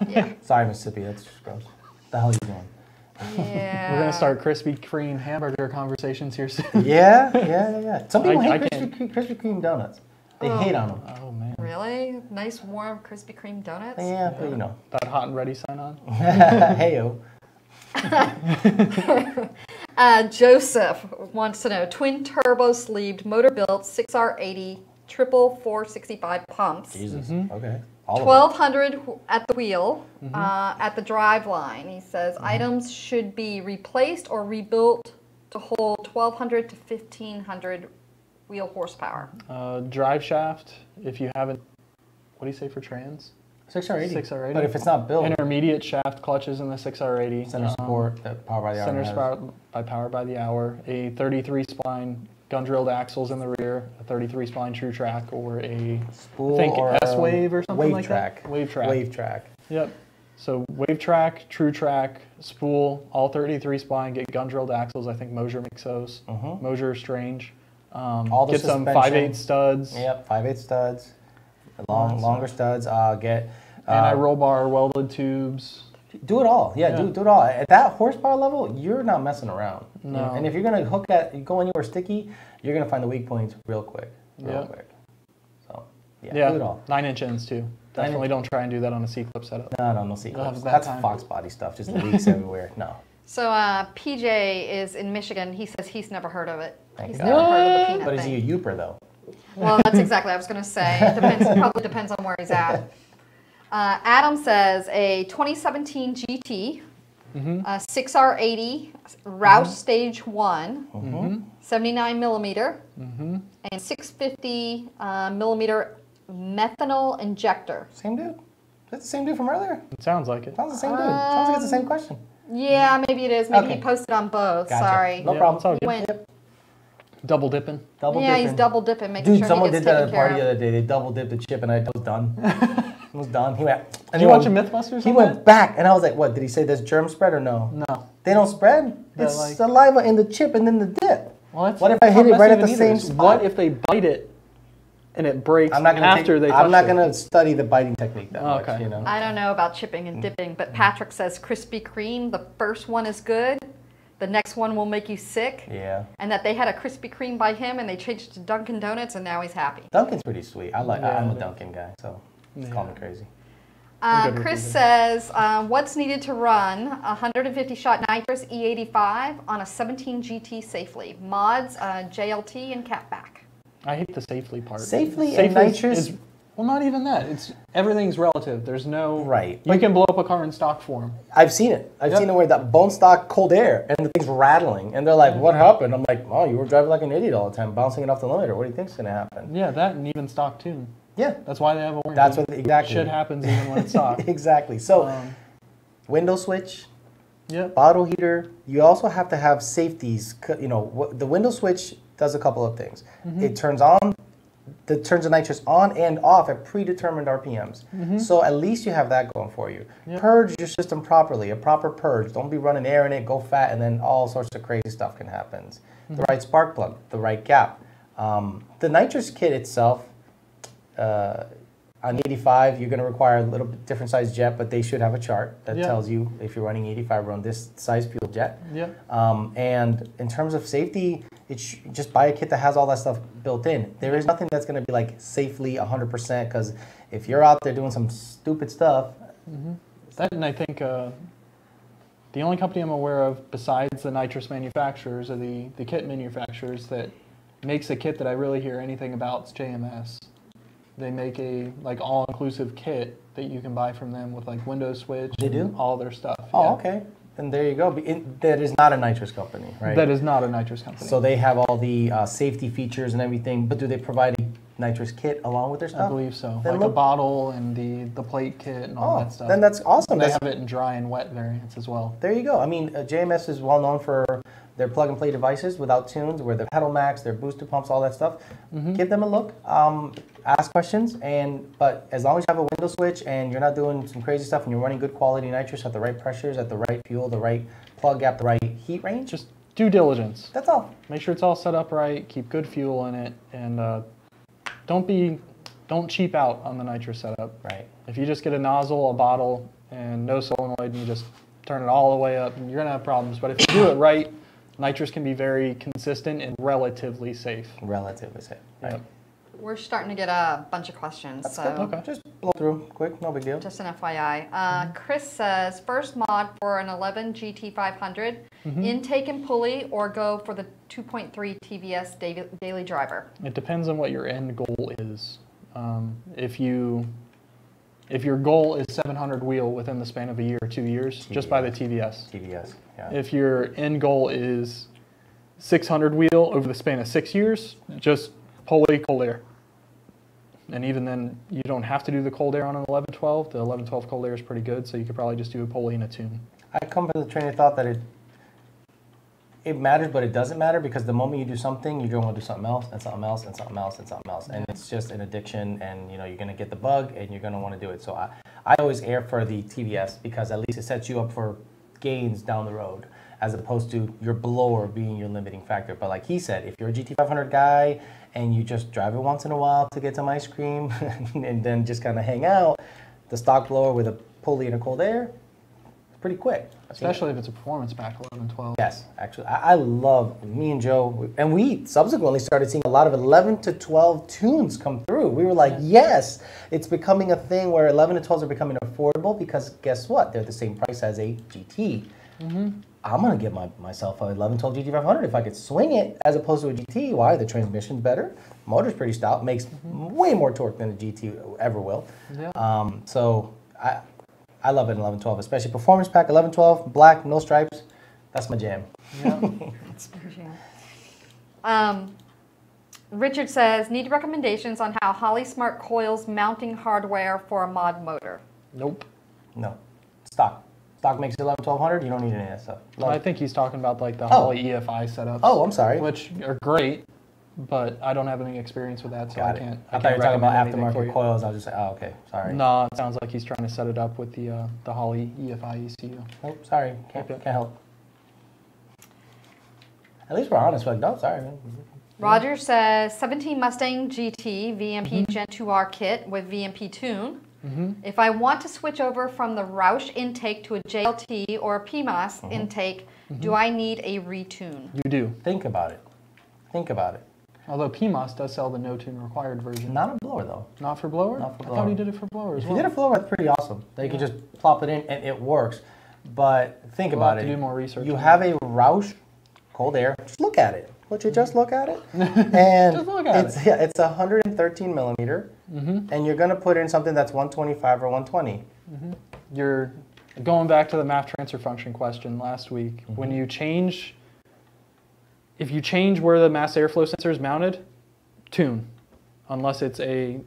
Yeah. Sorry, Mississippi. That's just gross. What the hell are you doing? Yeah. We're going to start Krispy Kreme hamburger conversations here soon. Yeah. Some people I hate Krispy Kreme donanuts. They hate on them. Oh, man. Really? Nice, warm Krispy Kreme donuts? Yeah, but you know. That hot and ready sign on? Hey-o. Joseph wants to know, twin turbo sleeved motor built 6R80 triple 465 pumps. Jesus. Okay. All of 1,200 at the wheel, at the drive line. He says items should be replaced or rebuilt to hold 1,200 to 1,500 wheel horsepower. Driveshaft, if you haven't, what do you say for trans? 6R80. 6R80. But if it's not built, Intermediate shaft clutches in the 6R80. center support, power by the hour. Center support by power by the hour. A 33 spline gun drilled axles in the rear, a 33 spline true track, or a Spool I think or S-Wave or something wave like track. that. Wave track. Wave track. Yep. So wave track, true track, spool, all 33 spline, get gun drilled axles. I think Mosier makes those. Mosier Strange. All the get some suspension. 5/8 studs. Yep, 5/8 studs. Longer studs. Get Anti-roll bar welded tubes. do it all. Yeah, do it all. At that horsepower level, you're not messing around. No. You know? And if you're gonna go anywhere sticky, you're gonna find the weak points real quick. Real quick. So yeah, do it all. 9-inch ends too. Definitely don't try and do that on a C-clip setup. No secrets. have that That's time. Fox body stuff. Just leaks everywhere. No. So PJ is in Michigan. He says he's never heard of it. Thank He's God. never heard of the peanut But is thing. he a Youper though? Well, that's exactly what I was going to say. It depends. Probably depends on where he's at. Adam says a 2017 GT, 6R80 Rouse Stage 1, 79 millimeter, and 650 millimeter methanol injector. Same dude. That's the same dude from earlier. It sounds like it. Sounds the same dude. Sounds like it's the same question. Yeah, maybe it is. Maybe Okay. he posted on both. Gotcha. Sorry. No Yeah, problem. it's all He good. went, Yep. Double dipping. Double yeah, dipping. he's double dipping, making Dude, sure someone he gets did that at taken a party care the of. other day. They double dipped the chip, and I was done. I was done. He went. Did And you he watch a went- Mythbusters? He on went that? back, and I was like, "What? Did he say there's germ spread or no?" No. They don't spread. They're It's like- saliva in the chip and then the dip. Well, that's, What if I that's hit how it right at messy the it same is. spot? What if they bite it and it breaks I'm not gonna after they touch I'm not it? gonna study the biting technique that much. Okay. You know. I don't know about chipping and dipping, but Patrick says Krispy Kreme, the first one is good, the next one will make you sick, Yeah. and that they had a Krispy Kreme by him and they changed it to Dunkin' Donuts and now he's happy. Dunkin's pretty sweet. I'm a Yeah. Dunkin guy, so Yeah. call me crazy. I'm good with Chris either. says, what's needed to run 150 shot nitrous E85 on a 17 GT safely? Mods, JLT, and catback. I hate the safely part. Safely Safe and nitrous? well, not even that. It's everything's relative. There's no Right. You can blow up a car in stock form. I've seen it. I've seen it where that bone stock cold air and the thing's rattling, and they're like, "What happened?" I'm like, "Oh, you were driving like an idiot all the time, bouncing it off the limiter. What do you think's gonna happen?" Yeah, that and even stock tune. Yeah. That's why they have a warranty. That's what exactly. Shit happens even when it's stock. Exactly. So, window switch, Yep. bottle heater. You also have to have safeties. You know, the window switch does a couple of things. It turns the nitrous on and off at predetermined RPMs. So at least you have that going for you. Yep. Purge your system properly, a proper purge. Don't be running air in it, go fat, and then all sorts of crazy stuff can happen. The right spark plug, the right gap. The nitrous kit itself, on 85, you're going to require a little bit different size jet, but they should have a chart that Yeah. tells you if you're running 85, run this size fuel jet. Yep. And in terms of safety, just buy a kit that has all that stuff built in. There is nothing that's going to be like safely 100%, because if you're out there doing some stupid stuff, That, and I think the only company I'm aware of besides the nitrous manufacturers or the kit manufacturers that makes a kit that I really hear anything about is JMS. They make a like all-inclusive kit that you can buy from them with like window switch. They do? and all their stuff. oh, yeah. okay, then there you go. That is not a nitrous company, right? That is not a nitrous company. So they have all the safety features and everything, but do they provide a nitrous kit along with their I stuff? believe so. Then Like a look- bottle and the plate kit and all Oh, that stuff. then that's awesome. They That's- have it in dry and wet variants as well. There you go. I mean, JMS is well known for their plug and play devices without tunes, where their pedal max, their booster pumps, all that stuff. Give them a look. Ask questions, but as long as you have a window switch and you're not doing some crazy stuff and you're running good quality nitrous at the right pressures, at the right fuel, the right plug gap, the right heat range, Just due diligence. that's all. Make sure it's all set up right. Keep good fuel in it, and don't cheap out on the nitrous setup. Right. If you just get a nozzle, a bottle, and no solenoid, and you just turn it all the way up, you're gonna have problems. But if you do it right, nitrous can be very consistent and relatively safe. Relatively safe. Right. Yep. We're starting to get a bunch of questions, That's so good. Okay. Just blow through quick, no big deal. just an FYI. Chris says, first mod for an 11 GT500, intake and pulley, or go for the 2.3 TVS daily driver? It depends on what your end goal is. If your goal is 700 wheel within the span of a year or 2 years, just buy the TVS. TVS. Yeah. If your end goal is 600 wheel over the span of 6 years, just pulley, cold air. And even then, you don't have to do the cold air on an 1112. The 1112 cold air is pretty good, so you could probably just do a pulley and a tune. I come from the train of thought that it matters, but it doesn't matter, because the moment you do something, you're going to do something else, and something else, and something else, and something else, and it's just an addiction, and you're going to get the bug, and you're going to want to do it. So I always err for the TVS, because at least it sets you up for gains down the road, as opposed to your blower being your limiting factor. But like he said, if you're a GT500 guy and you just drive it once in a while to get some ice cream and then just kind of hang out, the stock blower with a pulley and a cold air, it's pretty quick. Especially if it's a performance pack 1112. Yes, actually, I love, me and Joe, and we subsequently started seeing a lot of 11 to 12 tunes come through. We were like, yes, it's becoming a thing where 11 to 12s are becoming affordable, because guess what? They're the same price as a GT. I'm going to get myself a 1112 GT500 if I could swing it, as opposed to a GT. Why? The transmission's better, motor's pretty stout, makes way more torque than a GT ever will. Yeah. So I love it in 1112, especially performance pack 1112, black, no stripes. That's my jam. Richard says, need recommendations on how Holley Smart coils mounting hardware for a mod motor. Nope. No, stock. Stock makes 1200. You don't need any of that stuff. I think he's talking about like the Holley EFI setups. Oh, I'm sorry. Which are great, but I don't have any experience with that, so I can't. I thought you were talking about aftermarket coils. I was just like, oh, okay, sorry. No, it sounds like he's trying to set it up with the Holley EFI ECU. Oh, sorry, can't help. At least we're honest. We're like, no, sorry, man. Roger says 17 Mustang GT VMP Gen 2R kit with VMP tune. If I want to switch over from the Roush intake to a JLT or a PMOS intake, do I need a retune? You do. Think about it. Think about it. Although PMOS does sell the no tune required version. Not a blower though. Not for blower? Not for blower. I thought he did it for blower as well. If you did it for blower, that's pretty awesome. That you can just plop it in and it works. But think about it. We'll have to do more research. You have a Roush cold air. Just look at it. Would you just look at it? And just look at it. Yeah, it's 113 millimeter, and you're going to put in something that's 125 or 120. You're going back to the MAF transfer function question last week. When you change, if you change where the mass airflow sensor is mounted, tune, unless it's an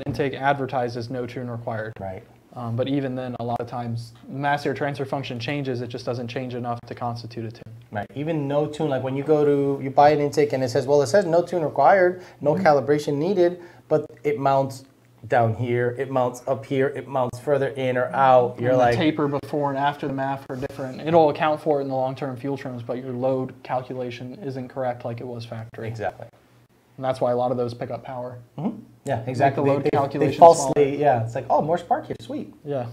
intake advertised as no tune required. Right. But even then, a lot of times, mass air transfer function changes. It just doesn't change enough to constitute a tune. Right. Even no tune, like when you go to, you buy an intake and it says, well, it says no tune required, no calibration needed, but it mounts down here, it mounts up here, it mounts further in or out. You're like, the taper before and after the MAF are different. It'll account for it in the long-term fuel trims, but your load calculation isn't correct like it was factory. Exactly. And that's why a lot of those pick up power. Yeah, exactly. The load calculation they falsely, yeah, it's like, oh, more spark here, sweet. Yeah.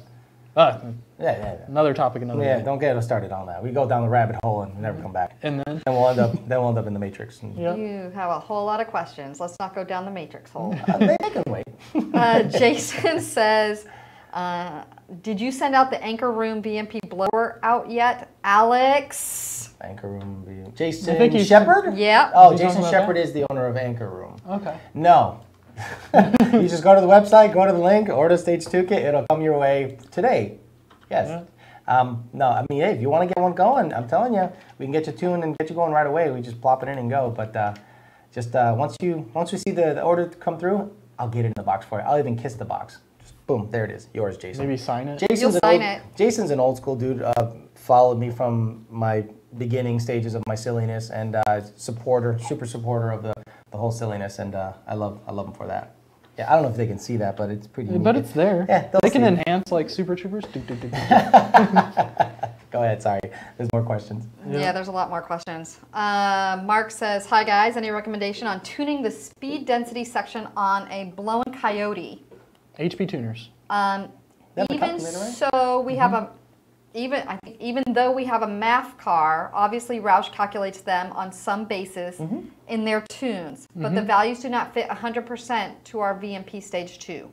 Yeah. Another topic, another day. Don't get us started on that. We go down the rabbit hole and never come back. And then we'll end up in the matrix. And, You have a whole lot of questions. Let's not go down the matrix hole. they can wait. Jason says, did you send out the Anchor Room VMP blower out yet, Alex? Anchor Room. Jason Shepard? Yeah. Oh, Jason Shepard is the owner of Anchor Room. Okay. No. You just go to the website, go to the link, order Stage 2 kit. It'll come your way today. Yes. No, I mean, hey, if you want to get one going, I'm telling you, we can get you tuned and get you going right away. We just plop it in and go. But just once we see the order come through, I'll get it in the box for you. I'll even kiss the box. Just boom, there it is. Yours, Jason. Maybe sign it. Jason's an old school dude. Followed me from my beginning stages of my silliness and super supporter of the whole silliness, and I love him for that. Yeah, I don't know if they can see that, but it's pretty neat. But it's there. Yeah, they can enhance like Super Troopers. Go ahead, sorry. There's more questions. Yeah, there's a lot more questions. Mark says, hi guys, any recommendation on tuning the speed density section on a blown Coyote? HP tuners. Even so, we have a even though we have a MAF car, obviously Roush calculates them on some basis in their tunes, but the values do not fit 100% to our VMP Stage 2.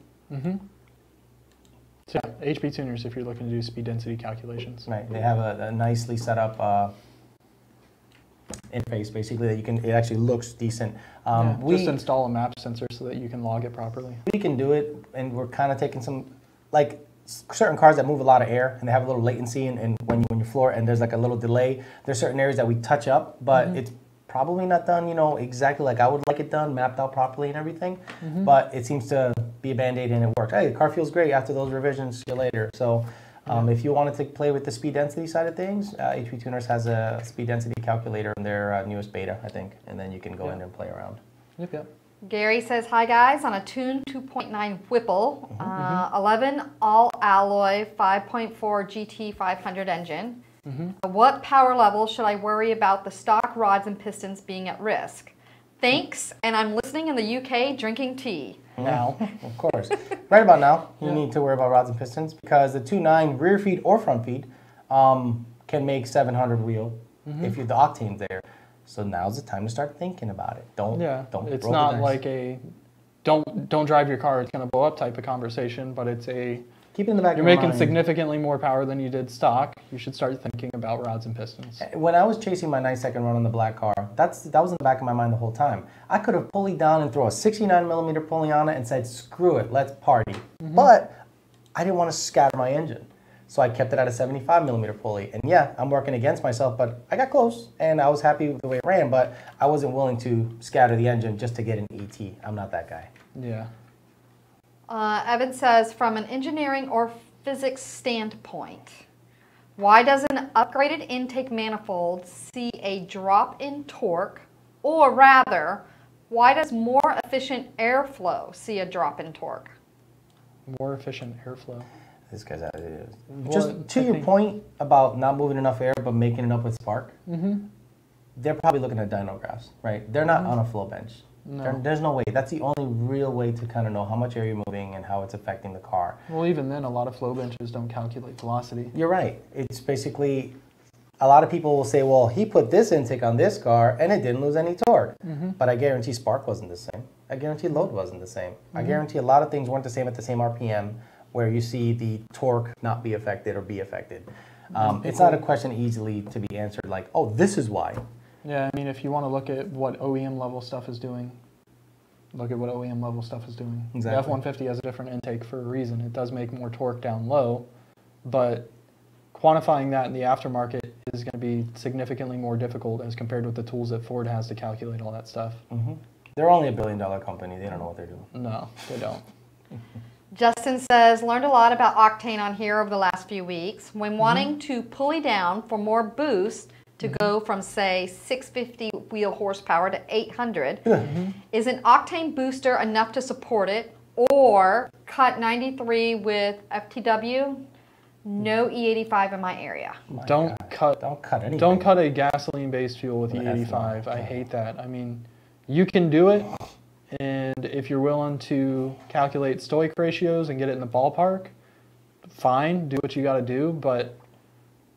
So HP tuners if you're looking to do speed density calculations. Right, they have a nicely set up interface basically that it actually looks decent. Just install a map sensor so that you can log it properly. We can do it, and we're kind of taking some, like, certain cars that move a lot of air and they have a little latency and when you floor and there's like a little delay, there's certain areas that we touch up, but it's probably not done, exactly like I would like it done, mapped out properly and everything, but it seems to be a Band-Aid and it works. Hey, the car feels great after those revisions, see you later. So if you wanted to play with the speed density side of things, HP Tuners has a speed density calculator in their newest beta, I think, and then you can go in and play around. Yep. Gary says, hi guys, on a Tune 2.9 Whipple, 11 all alloy 5.4 GT 500 engine. What power level should I worry about the stock rods and pistons being at risk? Thanks, and I'm listening in the UK drinking tea. Now, of course. Right about now, you need to worry about rods and pistons because the 2.9 rear feed or front feed can make 700 wheel if the octane's there. So now's the time to start thinking about it. Don't. It's not like a don't drive your car, it's going to blow up type of conversation, but it's a keep it in the back. You're making significantly more power than you did stock. You should start thinking about rods and pistons. When I was chasing my nice second run on the black car, that was in the back of my mind the whole time. I could have pulleyed down and throw a 69 millimeter pulley on it and said, screw it, let's party. But I didn't want to scatter my engine. So I kept it at a 75 millimeter pulley. And yeah, I'm working against myself, but I got close and I was happy with the way it ran, but I wasn't willing to scatter the engine just to get an ET. I'm not that guy. Yeah. Evan says, from an engineering or physics standpoint, Why does an upgraded intake manifold see a drop in torque? Or rather, why does more efficient airflow see a drop in torque? More efficient airflow. This guy's out of it. Just to your point about not moving enough air but making it up with spark, they're probably looking at dyno graphs, right? They're not on a flow bench. No. There's no way. That's the only real way to kind of know how much air you're moving and how it's affecting the car. Well, even then, a lot of flow benches don't calculate velocity. You're right. It's basically, a lot of people will say, well, he put this intake on this car and it didn't lose any torque. But I guarantee spark wasn't the same. I guarantee load wasn't the same. I guarantee a lot of things weren't the same at the same RPM where you see the torque not be affected or be affected. It's not a question easily to be answered like, oh, this is why. Yeah, I mean, if you want to look at what OEM level stuff is doing, look at what OEM level stuff is doing. Exactly. The F-150 has a different intake for a reason. It does make more torque down low, but quantifying that in the aftermarket is going to be significantly more difficult as compared with the tools that Ford has to calculate all that stuff. They're only $1 billion company. They don't know what they're doing. No, they don't. Justin says, learned a lot about Octane on here over the last few weeks. When wanting to pulley down for more boost to go from, say, 650 wheel horsepower to 800, is an Octane booster enough to support it? Or cut 93 with FTW? No E85 in my area. Don't cut anything. Don't cut a gasoline-based fuel with E85. I hate that. I mean, you can do it, and if you're willing to calculate stoic ratios and get it in the ballpark, fine, do what you got to do, but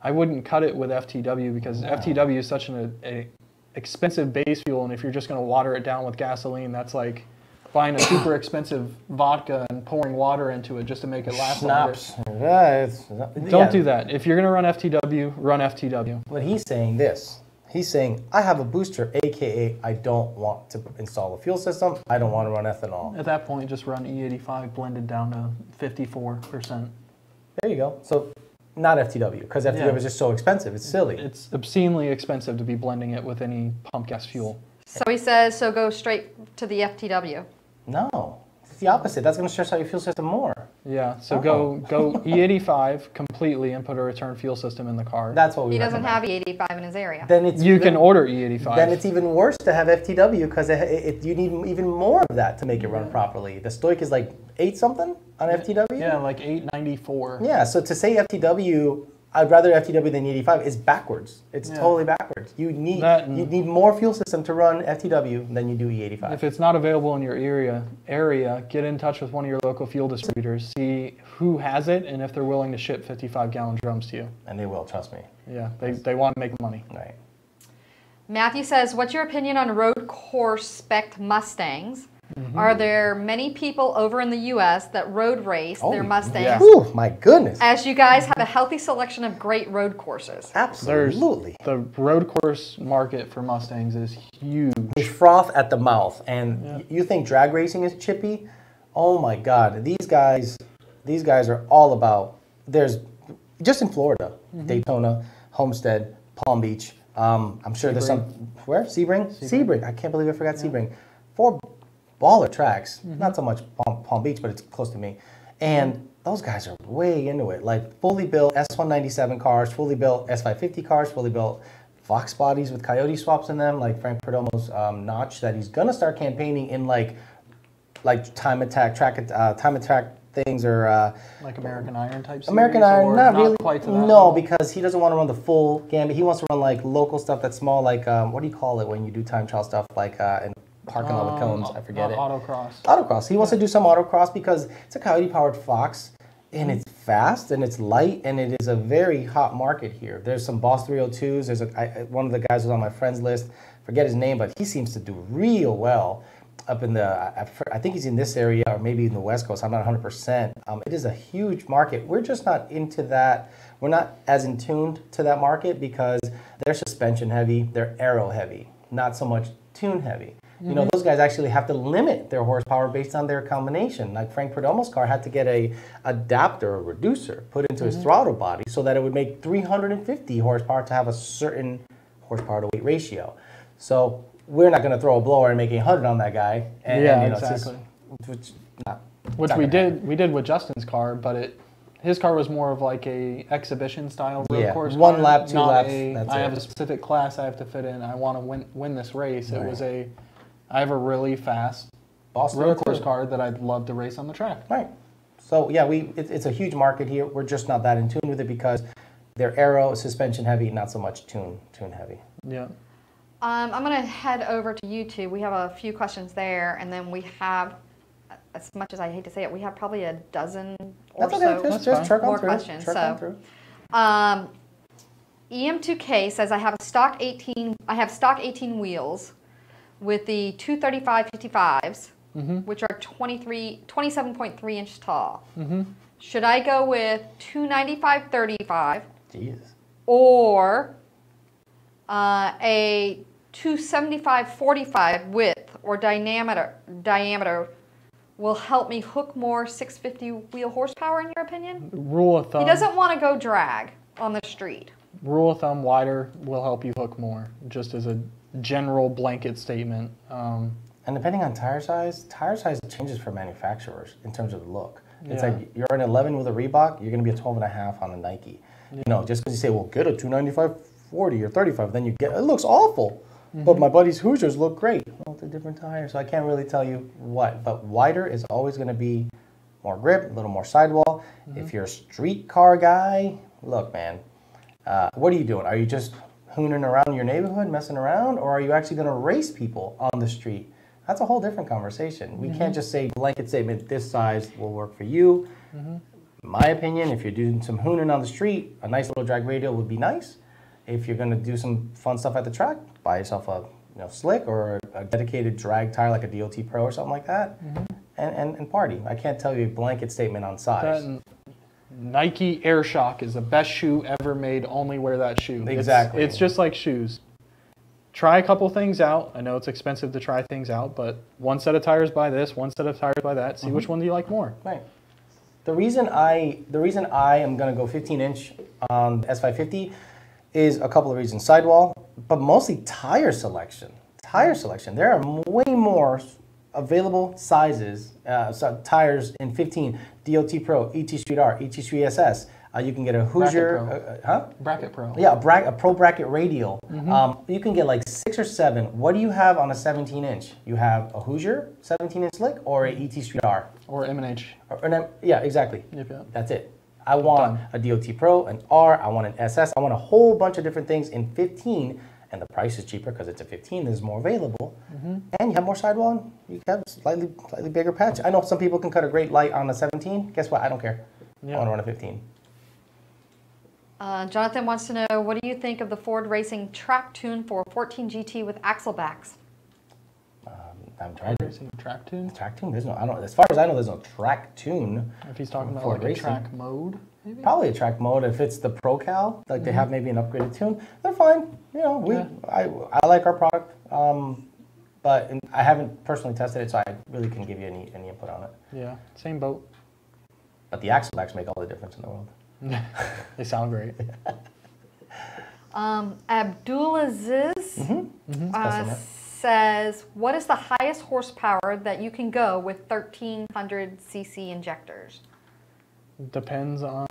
I wouldn't cut it with FTW because FTW is such an expensive base fuel, and if you're just going to water it down with gasoline, that's like buying a super expensive vodka and pouring water into it just to make it last Schnapps. longer. Don't do that. If you're going to run FTW, run FTW. But he's saying this. He's saying, I have a booster, a.k.a. I don't want to install a fuel system. I don't want to run ethanol. At that point, just run E85 blended down to 54%. There you go. So not FTW, because FTW is just so expensive. It's silly. It's obscenely expensive to be blending it with any pump gas fuel. So he says, so go straight to the FTW. No. It's the opposite. That's going to stress out your fuel system more. Yeah, so go E85 completely and put a return fuel system in the car. That's what we He doesn't recommend. have E85 in his area. Then it's You can order E85. Then it's even worse to have FTW because you need even more of that to make it run properly. The stoic is like 8 something on FTW? Yeah, like 894. Yeah, so to say FTW, I'd rather FTW than E85 is backwards. It's totally backwards. You need more fuel system to run FTW than you do E85. If it's not available in your area, get in touch with one of your local fuel distributors, see who has it, and if they're willing to ship 55-gallon drums to you. And they will, trust me. Yeah, they want to make money. Right. Matthew says, what's your opinion on road course spec Mustangs? Are there many people over in the U.S. that road race their Mustangs? Yeah. Whew, my goodness. As you guys have a healthy selection of great road courses. Absolutely. The road course market for Mustangs is huge. They froth at the mouth. And you think drag racing is chippy? Oh my God. These guys are all about, there's, just in Florida, Daytona, Homestead, Palm Beach. I'm sure there's some, where? Sebring? Sebring. I can't believe I forgot Sebring. 4 baller tracks, not so much Palm Beach, but it's close to me. And those guys are way into it. Like fully built S197 cars, fully built S550 cars, fully built Fox bodies with Coyote swaps in them, like Frank Perdomo's notch that he's gonna start campaigning in like time attack things or like American Iron type series? American Iron, not really. Quite to that no, level? because he doesn't want to run the full gambit. He wants to run like local stuff that's small, like what do you call it when you do time trial stuff, like in parking lot with cones? I forget it. Autocross. Autocross. He wants to do some autocross because it's a Coyote powered Fox, and it's fast and it's light, and it is a very hot market here. There's some Boss 302s. There's one of the guys was on my friends list. Forget his name, but he seems to do real well up in the, I think he's in this area or maybe in the West Coast. I'm not 100%. It is a huge market. We're just not into that. We're not as in tuned to that market because they're suspension heavy, they're aero heavy, not so much tune heavy. You know, those guys actually have to limit their horsepower based on their combination. Like Frank Perdomo's car had to get a adapter or reducer put into his throttle body so that it would make 350 horsepower to have a certain horsepower to weight ratio. So we're not going to throw a blower and make 100 on that guy. And, Yeah, you know, exactly. which we did with Justin's car, but His car was more of like a exhibition style road course one car, lap, 2 not laps. I have a specific class I have to fit in. I want to win this race. It was I have a really fast road course car that I'd love to race on the track. Right. So yeah, it's a huge market here. We're just not that in tune with it because they're aero, suspension heavy, not so much tune heavy. Yeah. I'm going to head over to YouTube. We have a few questions there, and then we have, as much as I hate to say it, we have probably a dozen or so more questions. EM2K says I have stock 18 wheels with the 235/55s, which are 27.3 inches tall. Should I go with 295/35? Jesus. Or a 275/45 width or diameter will help me hook more 650 wheel horsepower, in your opinion? Rule of thumb. He doesn't want to go drag on the street. Rule of thumb, wider will help you hook more, just as a general blanket statement. And depending on tire size changes for manufacturers in terms of the look. It's like you're an 11 with a Reebok, you're going to be a 12.5 on a Nike. You know, just because you say, well, get a 295/40 or 35, then you get, it looks awful. But my buddy's Hoosiers look great. Well, it's a different tire, so I can't really tell you what. But wider is always going to be more grip, a little more sidewall. If you're a street car guy, look, man, what are you doing? Are you just hooning around your neighborhood, messing around, or are you actually going to race people on the street? That's a whole different conversation. We can't just say blanket statement, this size will work for you. In my opinion, if you're doing some hooning on the street, a nice little drag radial would be nice. If you're going to do some fun stuff at the track, buy yourself a slick or a dedicated drag tire like a DOT Pro or something like that, and party. I can't tell you a blanket statement on size. Nike Air Shock is the best shoe ever made. Only wear that shoe. Exactly. It's just like shoes. Try a couple things out. I know it's expensive to try things out, but one set of tires buy this, one set of tires buy that. See which one do you like more. Right. The reason I am going to go 15-inch on the S550 is a couple of reasons. Sidewall, but mostly tire selection. There are way more available sizes, tires in 15, DOT Pro, ET Street R, ET Street SS. You can get a Hoosier, Bracket Pro. Yeah, a Pro Bracket Radial. You can get like 6 or 7. What do you have on a 17-inch? You have a Hoosier 17-inch slick or a ET Street R? Or M&H. Yeah, exactly. Yep. That's it. I want a DOT Pro, an R, I want an SS, I want a whole bunch of different things in 15, and the price is cheaper because it's a 15, there's more available, and you have more sidewall, you have slightly bigger patch. I know some people can cut a great light on a 17. Guess what? I don't care. I want to run a 15. Jonathan wants to know, what do you think of the Ford Racing track tune for 14 GT with axle backs? I'm trying to racing track tune. Track tune? There's no. I don't. As far as I know, there's no track tune. If he's talking about like a track mode, maybe. Probably a track mode. If it's the ProCal, like they have maybe an upgraded tune, they're fine. You know, I like our product, but I haven't personally tested it, so I really couldn't give you any input on it. Yeah, same boat. But the axle backs make all the difference in the world. They sound great. Abdulaziz says, what is the highest horsepower that you can go with 1300cc injectors? Depends on...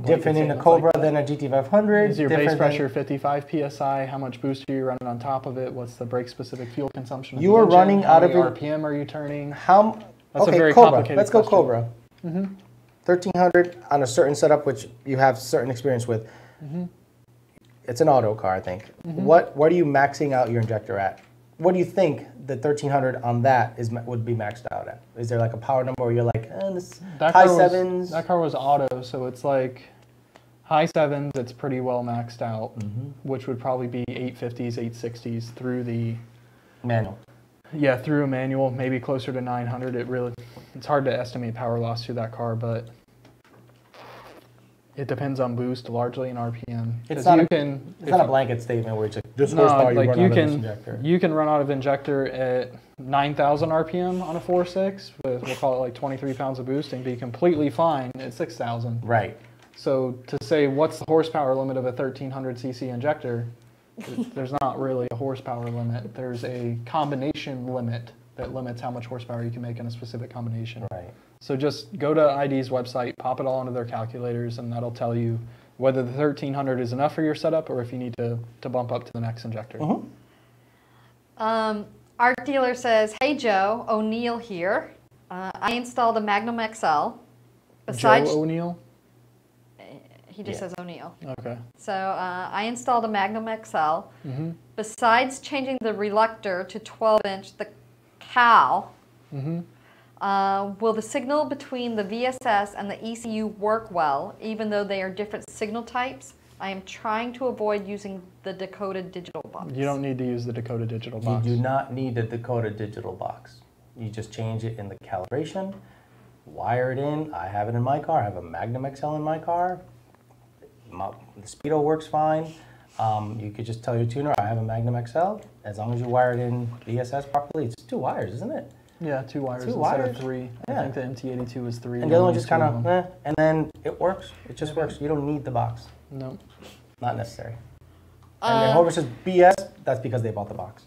different in a Cobra than a GT500. Is your base pressure 55 PSI? How much boost are you running on top of it? What's the brake-specific fuel consumption? You are running out of your... RPM are you turning? That's a very complicated Let's go Cobra. 1300 on a certain setup, which you have certain experience with. It's an auto car, I think. What are you maxing out your injector at? What do you think the 1300 on that would be maxed out at? Is there like a power number where you're like, high sevens? That car was auto, so it's like high sevens, it's pretty well maxed out, which would probably be 850s, 860s through the... manual. Yeah, through a manual, maybe closer to 900. It's hard to estimate power loss through that car, but it depends on boost largely in RPM. It's not a blanket statement where it's like, this horsepower you run out of this injector. You can run out of injector at 9,000 RPM on a 4.6 with, we'll call it like 23 pounds of boost, and be completely fine at 6,000. Right. So to say what's the horsepower limit of a 1300cc injector, there's not really a horsepower limit. There's a combination limit that limits how much horsepower you can make in a specific combination. Right. So just go to ID's website, pop it all into their calculators, and that'll tell you whether the 1300 is enough for your setup or if you need to bump up to the next injector. Our dealer says, "Hey Joe, O'Neill here. I installed a Magnum XL. Besides, Joe O'Neill? He just says O'Neill. Okay. So I installed a Magnum XL. Besides changing the reluctor to 12-inch, the cowl, will the signal between the VSS and the ECU work well, even though they are different signal types? I am trying to avoid using the decoded digital box." You don't need to use the decoded digital box. You do not need the decoded digital box. You just change it in the calibration, wire it in. I have it in my car. I have a Magnum XL in my car. The speedo works fine. You could just tell your tuner, I have a Magnum XL. As long as you wire it in VSS properly, it's 2 wires, isn't it? Yeah, 2 wires Two instead wires. of 3. Yeah. I think the MT82 is 3. And the other one just kind of, and then it works. It just works. You don't need the box. No. Not necessary. And then whoever says BS, that's because they bought the box.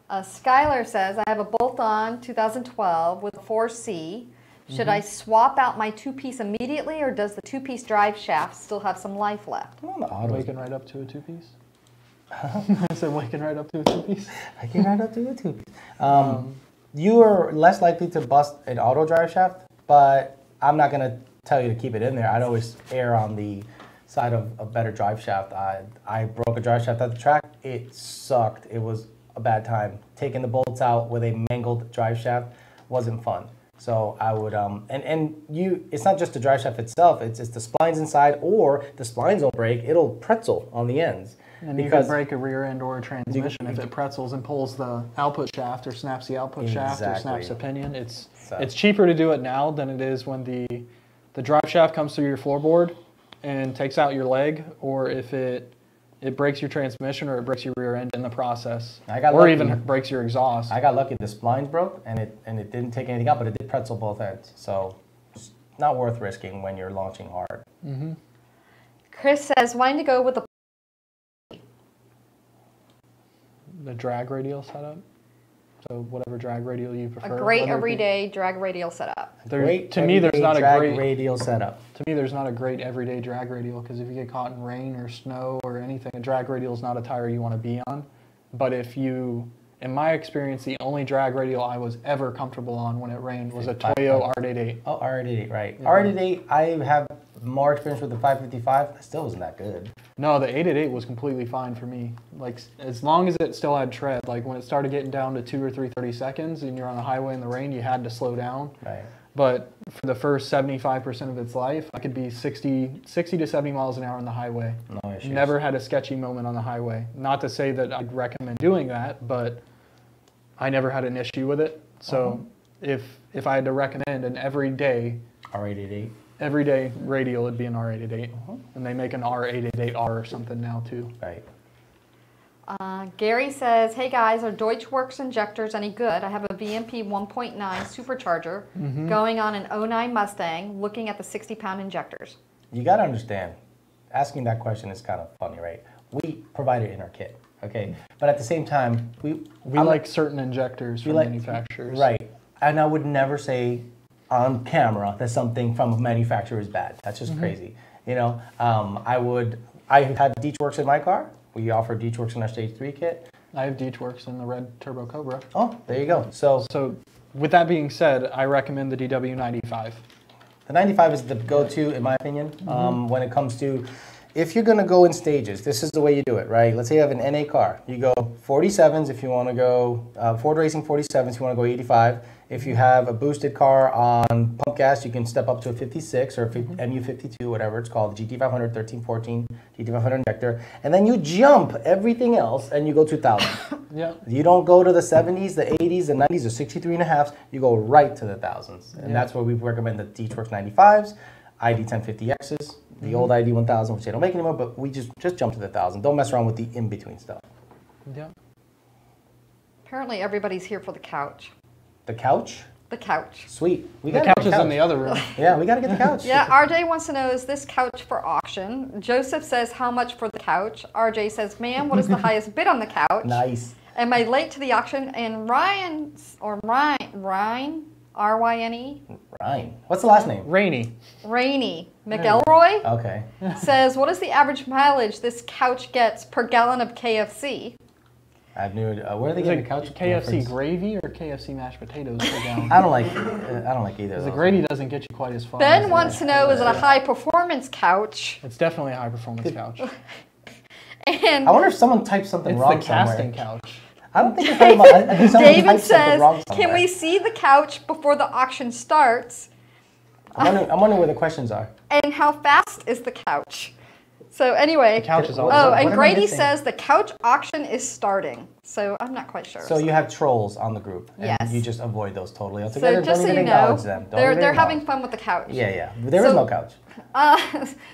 Skylar says, "I have a bolt-on 2012 with a 4C. Should I swap out my 2-piece immediately, or does the 2-piece drive shaft still have some life left?" Come on, the autos. Waking right up to a 2-piece? I said waking right up to a 2-piece. I can right up to a 2-piece. You are less likely to bust an auto drive shaft, but I'm not going to tell you to keep it in there. I'd always err on the side of a better drive shaft. I broke a drive shaft at the track. It sucked. It was a bad time. Taking the bolts out with a mangled drive shaft wasn't fun. So I would, it's not just the drive shaft itself, it's the splines inside, or the splines don't break, it'll pretzel on the ends. And you could break a rear end or a transmission if it pretzels and pulls the output shaft or snaps the output shaft or snaps a pinion. It's cheaper to do it now than it is when the drive shaft comes through your floorboard and takes out your leg, or if it breaks your transmission or it breaks your rear end in the process, or even breaks your exhaust. I got lucky. The splines broke and it didn't take anything out, but it did pretzel both ends. So it's not worth risking when you're launching hard. Chris says, "Wanting to go with the drag radial setup. So whatever drag radial you prefer. a great everyday drag radial setup." To me, there's not a great radial setup. To me, there's not a great everyday drag radial, because if you get caught in rain or snow or anything, a drag radial is not a tire you want to be on. But if you, in my experience, the only drag radial I was ever comfortable on when it rained was a Toyo R88. Oh, R88, right. Yeah. R88, I have more experience with the 555. That still wasn't that good. No, the 888 was completely fine for me. Like, as long as it still had tread. Like, when it started getting down to 2 or 3 30 seconds and you're on the highway in the rain, you had to slow down. Right. But for the first 75% of its life, I could be 60 to 70 miles an hour on the highway. No issues. Never had a sketchy moment on the highway. Not to say that I'd recommend doing that, but I never had an issue with it. So if I had to recommend an everyday radial, it'd be an R888. And they make an R888R or something now too. Right. Gary says, "Hey guys, are Deutschwerks injectors any good? I have a VMP 1.9 Supercharger going on an 09 Mustang, looking at the 60-pound injectors." You got to understand, asking that question is kind of funny, right? We provide it in our kit, okay? But at the same time, we like certain injectors from manufacturers. Right. And I would never say on camera that something from a manufacturer is bad. That's just crazy. You know, I have Deutschwerks in my car. We offer Deutschwerks in our Stage 3 kit. I have Deutschwerks in the red Turbo Cobra. Oh, there you go. So with that being said, I recommend the DW95. The 95 is the go-to, in my opinion, when it comes to, if you're going to go in stages, this is the way you do it, right? Let's say you have an NA car. You go 47s if you want to go, Ford Racing 47s if you want to go 85. If you have a boosted car on pump gas, you can step up to a 56 or MU52, whatever it's called, GT500, 1314, GT500 injector. And then you jump everything else and you go 2000. Yeah. You don't go to the 70s, the 80s, the 90s, the 63.5s. You go right to the thousands. And that's where we recommend the Deutschwerks 95s, ID 1050Xs, the old ID 1000, which they don't make anymore, but we just jump to the 1000. Don't mess around with the in-between stuff. Yeah. Apparently everybody's here for the couch. The couch? The couch. Sweet. The couch is in the other room. Yeah, we got to get the couch. Yeah, RJ wants to know, is this couch for auction? Joseph says, how much for the couch? RJ says, ma'am, what is the highest bid on the couch? Nice. Am I late to the auction? And Ryan, R-Y-N-E? Ryan. What's the last name? Rainy. McElroy Okay. says, what is the average mileage this couch gets per gallon of KFC? I have no idea. Where are they getting the couch? KFC reference? gravy or KFC mashed potatoes per gallon? I don't like either. The gravy doesn't get you quite as far. Ben wants to know, is it a high performance couch? It's definitely a high performance couch. And I wonder if someone typed something wrong It's the casting somewhere. couch. I don't think it's talking about. I think someone David typed something says, wrong can somewhere. we see the couch before the auction starts? I'm wondering where the questions are. And how fast is the couch? So anyway. The couch is always Oh, What and am I Grady missing? says the couch auction is starting. So I'm not quite sure. So you have trolls on the group, and Yes. you just avoid those totally So altogether. just Don't so even you know, acknowledge them. Don't they're even having acknowledge. fun with the couch. Yeah. There is So- no couch.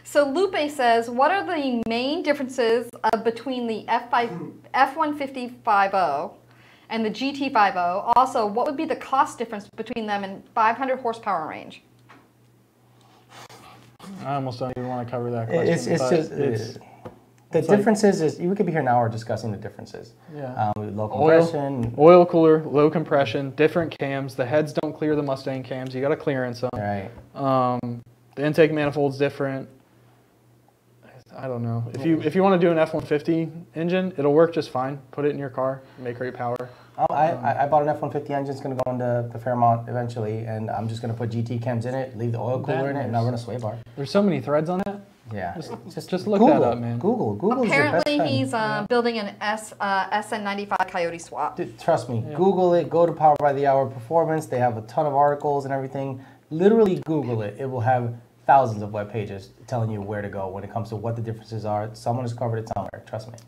So Lupe says, what are the main differences between the F-150 and the GT50? Also, what would be the cost difference between them in 500 horsepower range? I almost don't even want to cover that question. It's but just the differences is we could be here an hour discussing the differences. Yeah. Low compression. Oil cooler, low compression, different cams. The heads don't clear the Mustang cams. You got to clearance them. Right. The intake manifold's different. I don't know. If you want to do an F-150 engine, it'll work just fine. Put it in your car, make great power. I bought an F-150 engine. It's going to go into the Fairmont eventually, and I'm just going to put GT chems in it, leave the oil cooler in it, and I'll run a sway bar. There's so many threads on that. Yeah. Just look Google, that up, man. Google is Apparently, your best he's friend. building an SN95 Coyote swap. Dude, trust me. Google it. Go to Power by the Hour Performance. They have a ton of articles and everything. Literally Google it. It will have thousands of web pages telling you where to go when it comes to what the differences are. Someone has covered it somewhere. Trust me.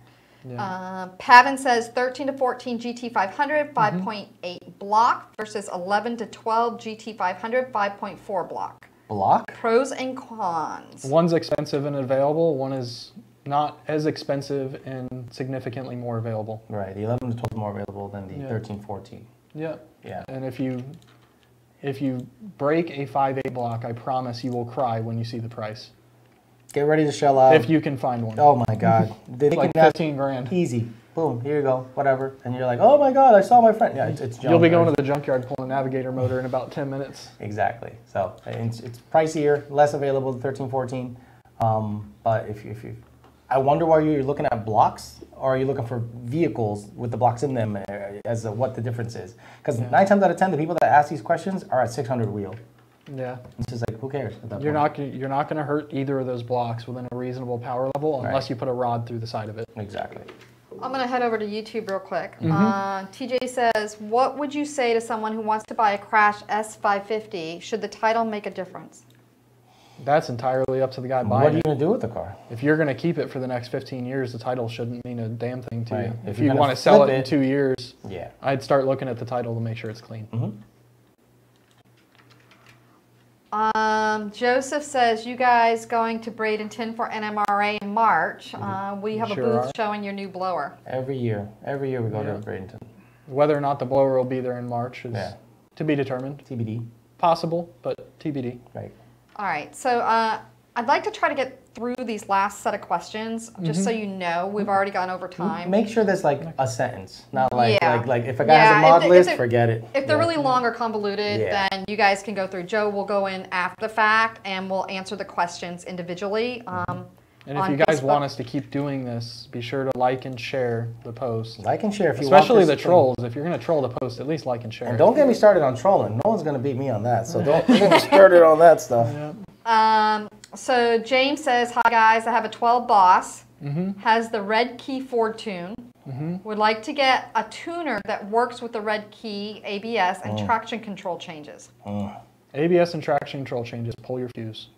Yeah. Pavin says 13 to 14 GT500, 5.8 block versus 11 to 12 GT500, 5.4 block. Block? Pros and cons. One's expensive and available. One is not as expensive and significantly more available. Right. The 11 to 12 is more available than the 13, 14. Yeah. Yeah. And if you break a 5.8 block, I promise you will cry when you see the price. Get ready to shell out. If you can find one. Oh my God. They Like can have 15 grand. easy. Boom. Here you go. Whatever. And you're like, oh my God, I saw my friend. Yeah, it's You'll be going junk. to the junkyard pulling a Navigator motor in about 10 minutes. Exactly. So it's pricier, less available than 13, 14. But if you, I wonder why you're looking at blocks, or are you looking for vehicles with the blocks in them as to what the difference is? Because 9 times out of 10, the people that ask these questions are at 600 wheel. Yeah. It's just like, who cares at that You're point? not going to hurt either of those blocks within a reasonable power level unless Right. you put a rod through the side of it. Exactly. I'm going to head over to YouTube real quick. TJ says, what would you say to someone who wants to buy a Crash S550? Should the title make a difference? That's entirely up to the guy What are buying you it. going to do with the car? If you're going to keep it for the next 15 years, the title shouldn't mean a damn thing to Right. you. If If you're you gonna want to sell flip it in it- 2 years, Yeah. I'd start looking at the title to make sure it's clean. Joseph says, you guys going to Bradenton for NMRA in March. We have a Sure booth are. showing your new blower. Every year we go Yeah. to Bradenton. Whether or not the blower will be there in March is to be determined. TBD. Possible, but TBD. Right. All right, so I'd like to try to get through these last set of questions, just so you know. We've already gone over time. Make sure there's like a sentence, not like Yeah. like if a guy Yeah, has a mod if list, it- forget it. If they're Yeah. really long or convoluted, Yeah. then you guys can go through. Joe will go in after the fact, and we'll answer the questions individually. And if on you guys Facebook. want us to keep doing this, be sure to like and share the post. Like and share if you Especially want the this thing. trolls. If you're going to troll the post, at least like and share. And don't get me started on trolling. No one's gonna beat me on that. So don't get me started on that stuff. So James says, hi guys, I have a 12 Boss, has the red key Ford tune, would like to get a tuner that works with the red key ABS and traction control changes. ABS and traction control changes, pull your fuse.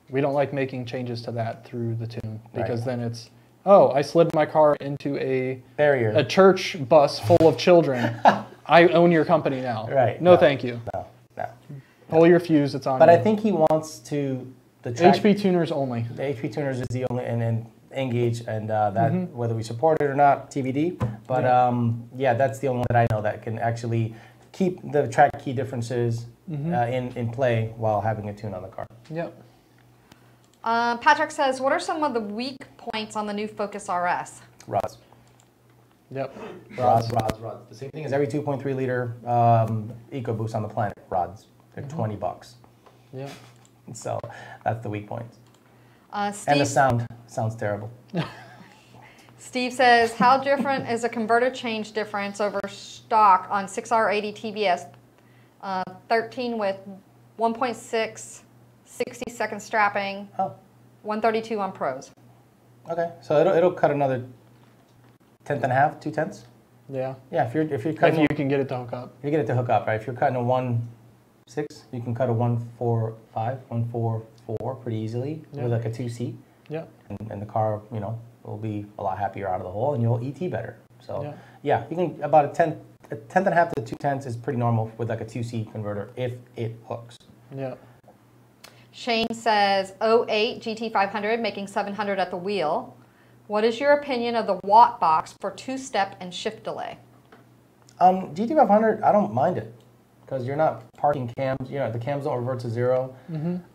We don't like making changes to that through the tune because then it's, oh, I slid my car into a Barrier. church bus full of children. I own your company now. Right. No, thank you. No. Pull your fuse, it's on But you. I think he wants to the track, HP tuners only. The HP tuners is the only and Engage and that whether we support it or not TBD. But yeah, that's the only one that I know that can actually keep the track key differences in play while having a tune on the car. Yep. Patrick says, what are some of the weak points on the new Focus RS? Rods. Yep. Rods. The same thing as every 2.3 liter EcoBoost on the planet. Rods. They're $20. Yeah. So that's the weak point. Steve, And the sounds terrible. Steve says, how different is a converter change difference over stock on 6R80 TVS 13 with 1.6, 60-second strapping, 132 on pros? Okay, so it'll cut another 1/10 and a half, 2/10. Yeah. Yeah, if you're cutting, if you can get it to hook up. You get it to hook up, right? If you're cutting a 1.6, you can cut a 1.45, 1.44 pretty easily with like a 2C. Yeah. And the car, will be a lot happier out of the hole, and you'll ET better. So yeah, you can about a 10th and a half to 2/10 is pretty normal with like a 2C converter if it hooks. Yeah. Shane says, 08 GT500 making 700 at the wheel. What is your opinion of the watt box for two-step and shift delay? GT500, I don't mind it because you're not parking cams. The cams don't revert to zero.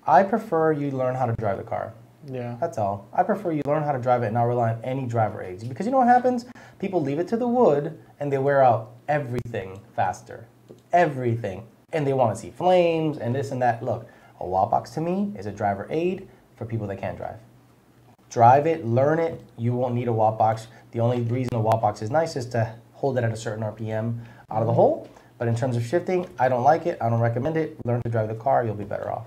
I prefer you learn how to drive the car. Yeah. That's all. I prefer you learn how to drive it and not rely on any driver aids. Because you know what happens? People leave it to the wood and they wear out everything faster. Everything. And they want to see flames and this and that. Look, a watt box to me is a driver aid for people that can't drive. Drive it, learn it. You won't need a watt box. The only reason a watt box is nice is to hold it at a certain RPM out of the hole. But in terms of shifting, I don't like it. I don't recommend it. Learn to drive the car. You'll be better off.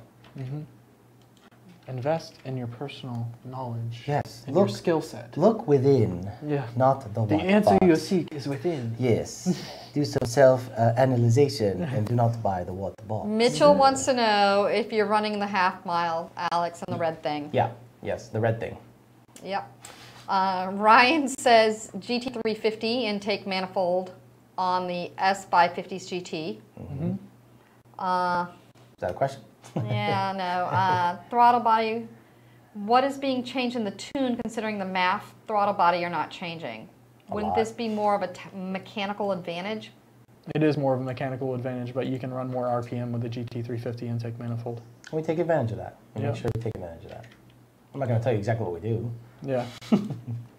Invest in your personal knowledge. Yes. And your skill set. Look within. Yeah. Not the watt box. The answer you seek is within. Yes. Do some self-analyzation and do not buy the watt box. Mitchell wants to know if you're running the half mile, Alex, and the red thing. Yeah. Yes, the red thing. Yep. Ryan says GT350 intake manifold on the S550s GT. Is that a question? Yeah, no. Throttle body, what is being changed in the tune considering the MAF throttle body are not changing? Wouldn't this be more of a mechanical advantage? It is more of a mechanical advantage, but you can run more RPM with the GT350 intake manifold. We take advantage of that. Make sure we take advantage of that. I'm not going to tell you exactly what we do. Yeah.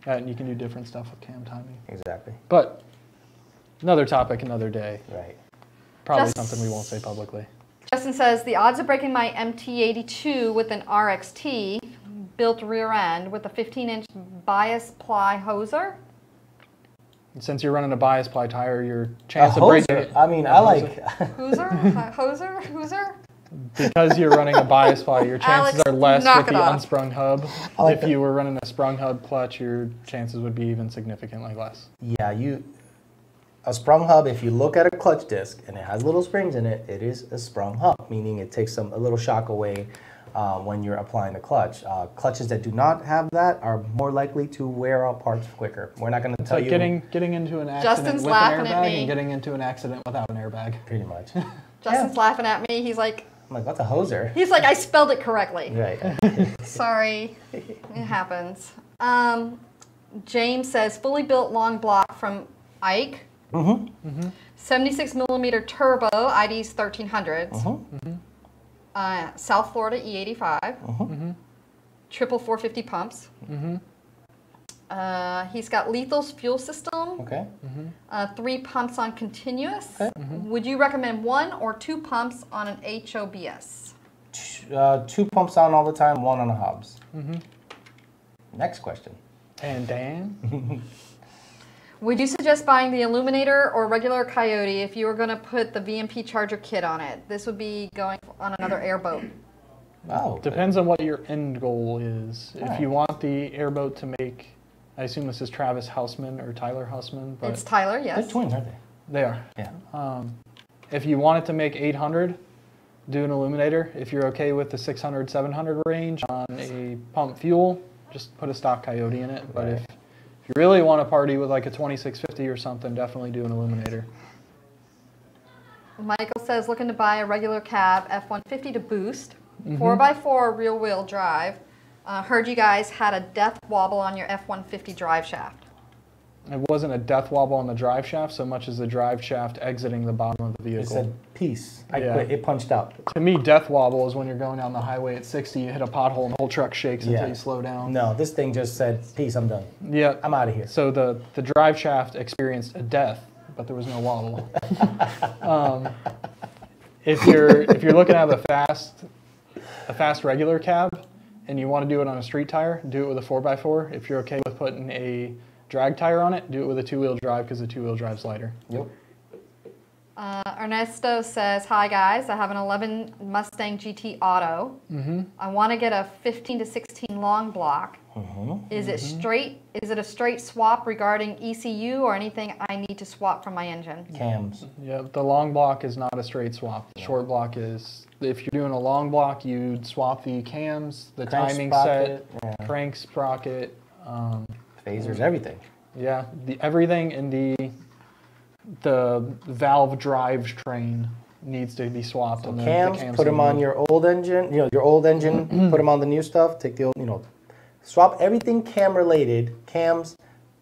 And you can do different stuff with cam timing. Exactly. But another topic, another day. Right. Probably something we won't say publicly. Justin says, the odds of breaking my MT82 with an RXT built rear end with a 15-inch bias ply hoser? And since you're running a bias ply tire, your chance of breaking it... I mean, I like... Hoser? Because you're running a bias ply, your chances are less with the unsprung hub. Like if you were running a sprung hub clutch, your chances would be even significantly less. Yeah, a sprung hub, if you look at a clutch disc and it has little springs in it, it is a sprung hub, meaning it takes a little shock away when you're applying the clutch. Clutches that do not have that are more likely to wear out parts quicker. We're not going to tell you. Getting into an accident with an airbag and getting into an accident without an airbag. Pretty much. Justin's laughing at me. He's like, I'm like, what's a hoser? He's like, I spelled it correctly. Right. Sorry. It happens. James says, fully built long block from Ike. 76 millimeter turbo, ID's 1300s. South Florida E85. Triple 450 pumps. He's got Lethal's fuel system. Okay. 3 pumps on continuous. Okay. Would you recommend 1 or 2 pumps on an HOBS? 2 pumps on all the time, 1 on a hubs. Next question. And Dan? Would you suggest buying the Illuminator or regular Coyote if you were going to put the VMPPerformance kit on it? This would be going on another airboat. Oh. Depends on what your end goal is. If you want the airboat to make, I assume this is Travis Houseman or Tyler Houseman. But it's Tyler, yes. They're twins, aren't they? They are. Yeah. If you want it to make 800, do an Illuminator. If you're okay with the 600, 700 range on a pump fuel, just put a stock Coyote in it. But if you really want to party with like a 2650 or something, definitely do an Illuminator. Michael says, looking to buy a regular cab F-150 to boost. 4x4 rear wheel drive. Heard you guys had a death wobble on your F-150 drive shaft. It wasn't a death wobble on the drive shaft so much as the drive shaft exiting the bottom of the vehicle. It said, peace. I quit. It punched out. To me, death wobble is when you're going down the highway at 60, you hit a pothole and the whole truck shakes until you slow down. No, this thing just said, peace, I'm done. Yeah. I'm out of here. So the drive shaft experienced a death, but there was no wobble. If you're looking at a fast regular cab and you want to do it on a street tire, do it with a 4x4. If you're okay with putting a drag tire on it, do it with a two-wheel drive because the two-wheel drive's lighter. Yep. Ernesto says, hi guys, I have an 11 Mustang GT Auto. I want to get a 15 to 16 long block. Is it straight? Is it a straight swap regarding ECU or anything I need to swap from my engine? Cams. Yeah, the long block is not a straight swap. The short block is. If you're doing a long block, you'd swap the cams, the Crank timing sprocket, set, crank sprocket, phasers, everything. Yeah, everything in the valve drive train needs to be swapped. So on cams, the cams, put them on your old engine. Your old engine. Put them on the new stuff. Take the old, swap everything cam related. Cams,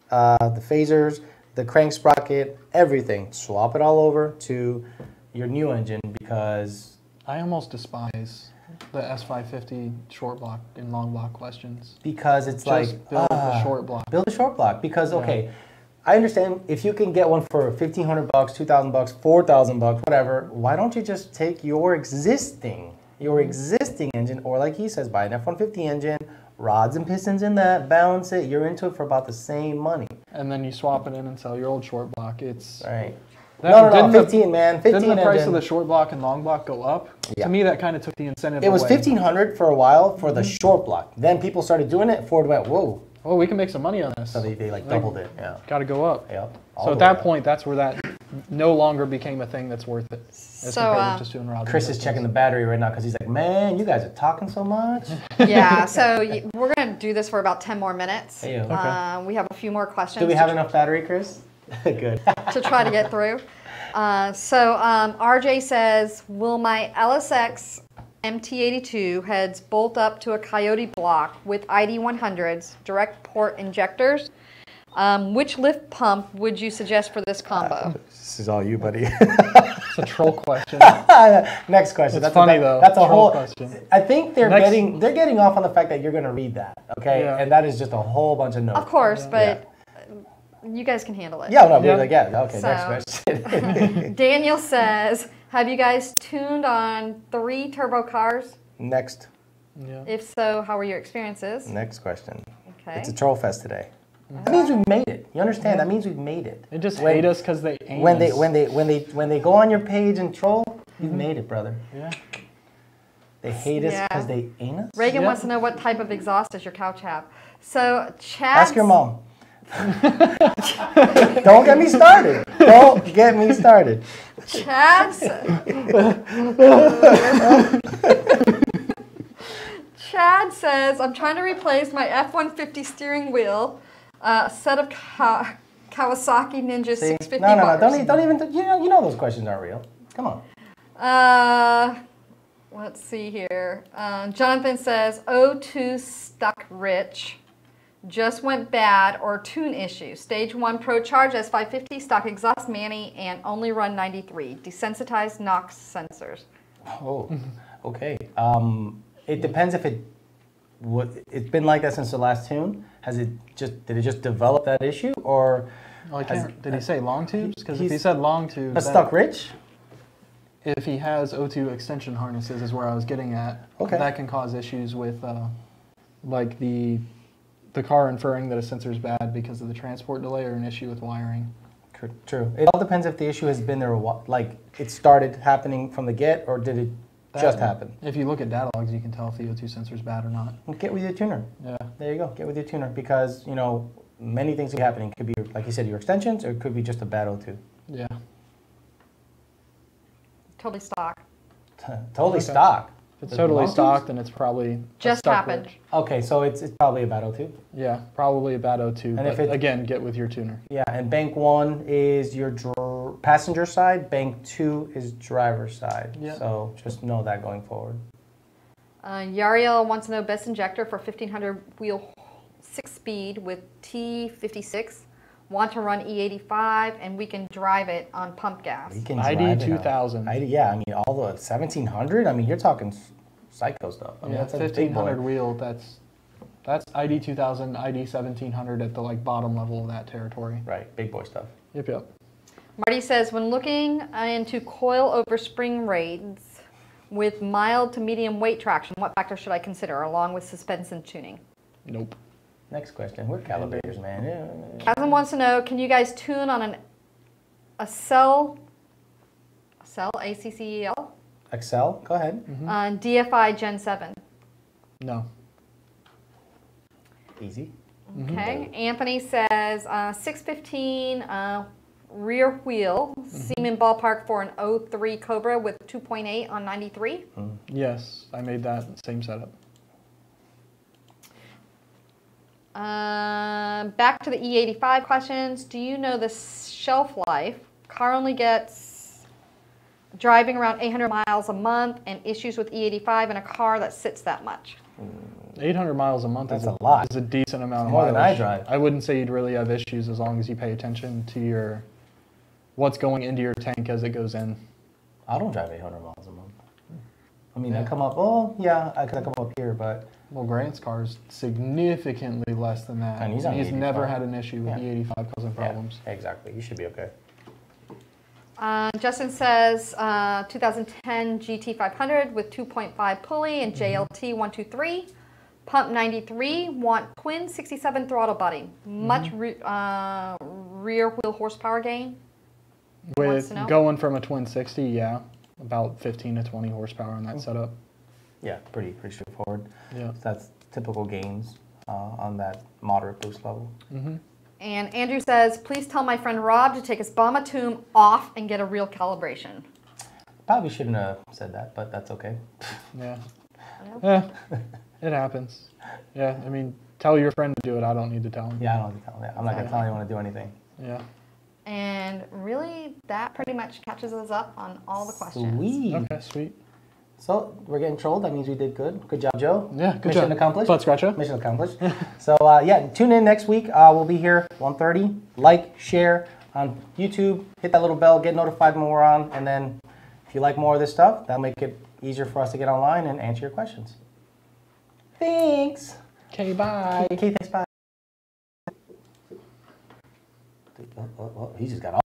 the phasers, the crank sprocket, everything. Swap it all over to your new engine because I almost despise the S550 short block and long block questions. Because it's Just build a short block. Build a short block because okay, I understand if you can get one for $1,500, $2,000, $4,000, whatever. Why don't you just take your existing engine, or like he says, buy an F-150 engine, rods and pistons in that, balance it. You're into it for about the same money. And then you swap it in and sell your old short block. It's right. No, 15, man. 15 Didn't the price engine. of the short block and long block go up? Yeah. To me, that kind of took the incentive It was away. $1,500 for a while for the short block. Then people started doing it. Ford went, whoa. Oh, we can make some money on this. So they like doubled it. Yeah. Got to go up. Yep. So at that point, that's where that no longer became a thing that's worth it. As compared to just doing rods. Chris is checking the battery right now because he's like, man, you guys are talking so much. Yeah, so we're going to do this for about 10 more minutes. Hey, okay. We have a few more questions. Do we have enough battery, Chris? Good. To try to get through. RJ says, will my LSX MT82 heads bolt up to a Coyote block with ID100s, direct port injectors? Which lift pump would you suggest for this combo? This is all you, buddy. It's a troll question. Next question. It's funny though. That's a whole question. I think they're getting off on the fact that you're going to read that, okay? Yeah. And that is just a whole bunch of notes. Of course, but you guys can handle it. Yeah, no, we're like, okay, So, next question. Daniel says, have you guys tuned on 3 turbo cars? Next. Yeah. If so, how were your experiences? Next question. Okay. It's a troll fest today. That means we've made it. You understand? That means we've made it. They just hate us because they ain't when us. they go on your page and troll, you've made it, brother. Yeah. They hate us because they ain't us. Reagan wants to know what type of exhaust does your couch have. So Chad. Ask your mom. Don't get me started. Don't get me started. Chad says, I'm trying to replace my F-150 steering wheel, set of Kawasaki Ninja 650 No. bars. Don't even. You know those questions aren't real. Come on. Let's see here. Jonathan says, O2 stuck rich. Just went bad or tune issue. Stage 1 Pro Charge S550 stock exhaust Manny and only run 93. Desensitized NOx sensors. Oh, okay. It depends if it's been like that since the last tune. Did it just develop that issue, or did he say long tubes? Because if he said long tubes, a stuck rich. If he has O2 extension harnesses, is where I was getting at. Okay. That can cause issues with, like the car inferring that a sensor is bad because of the transport delay or an issue with wiring. True. It all depends if the issue has been there a while, like it started happening from the get, or did it just happen? If you look at data logs, you can tell if the O2 sensor is bad or not. Get with your tuner. Yeah. There you go. Get with your tuner because many things can be happening. It could be, like you said, your extensions, or it could be just a bad O2. Yeah. Totally stock. Totally stock. If it's totally stocked, then it's probably just happened. Rich. Okay, so it's probably a bad O2. Yeah, probably a bad O2. And but if it, again, get with your tuner. Yeah, and bank 1 is your passenger side. Bank 2 is driver side. Yeah. So just know that going forward. Yariel wants to know best injector for 1500 wheel 6-speed with T56 want to run E85, and we can drive it on pump gas. You can ID drive it 2000. on- yeah, I mean, all the 1700. I mean, you're talking psycho stuff. I mean, Yeah, that's a big boy. 1500 wheel. That's ID 2000, ID 1700 at the like bottom level of that territory. Right, big boy stuff. Yep. Marty says, when looking into coil over spring rates with mild to medium weight traction, what factors should I consider along with suspension tuning? Nope. Next question. We're calibrators, man. Yeah. Chasm wants to know, can you guys tune on a cell, ACCEL, Excel, go ahead. on DFI Gen 7? No. Easy. Okay. Anthony says 615 rear wheel, Siemens ballpark for an 03 Cobra with 2.8 on 93. Yes, I made that same setup. Back to the E85 questions. Do you know the shelf life? Car only gets driving around 800 miles a month and issues with E85 in a car that sits that much. 800 miles a month That's is a lot. Is a decent amount of More than mileage. I drive. I wouldn't say you'd really have issues as long as you pay attention to what's going into your tank as it goes in. I don't drive 800 miles a month. I mean, Yeah. I come up, oh, yeah, I could come up here, but Well, Grant's car is significantly less than that. And he's on he's never 85. had an issue with Yeah. E85 causing problems. yeah, exactly. You should be okay. Justin says 2010 GT500 with 2.5 pulley and JLT 123. Pump 93, want twin 67 throttle body. Much rear wheel horsepower gain? Wants With to know. going from a twin 60, yeah, about 15 to 20 horsepower on that setup. Yeah, pretty straightforward. Yeah. That's typical gains on that moderate boost level. And Andrew says, please tell my friend Rob to take his Bomba Tomb off and get a real calibration. Probably shouldn't have said that, but that's okay. Yeah. Yeah. It happens. Yeah, I mean, tell your friend to do it. I don't need to tell him. Yeah, I don't have to tell him. I'm not going to tell anyone to do anything. Yeah. And really, that pretty much catches us up on all the questions. Sweet. Okay, sweet. So we're getting trolled. That means we did good. Good job, Joe. Yeah, good Mission job. accomplished. Butt scratcher. Mission accomplished. So yeah, tune in next week. We'll be here 1:30. Like, share on YouTube. Hit that little bell. Get notified when we're on. And then if you like more of this stuff, that'll make it easier for us to get online and answer your questions. Thanks. Okay, bye. Okay, thanks. Bye. Oh, he just got all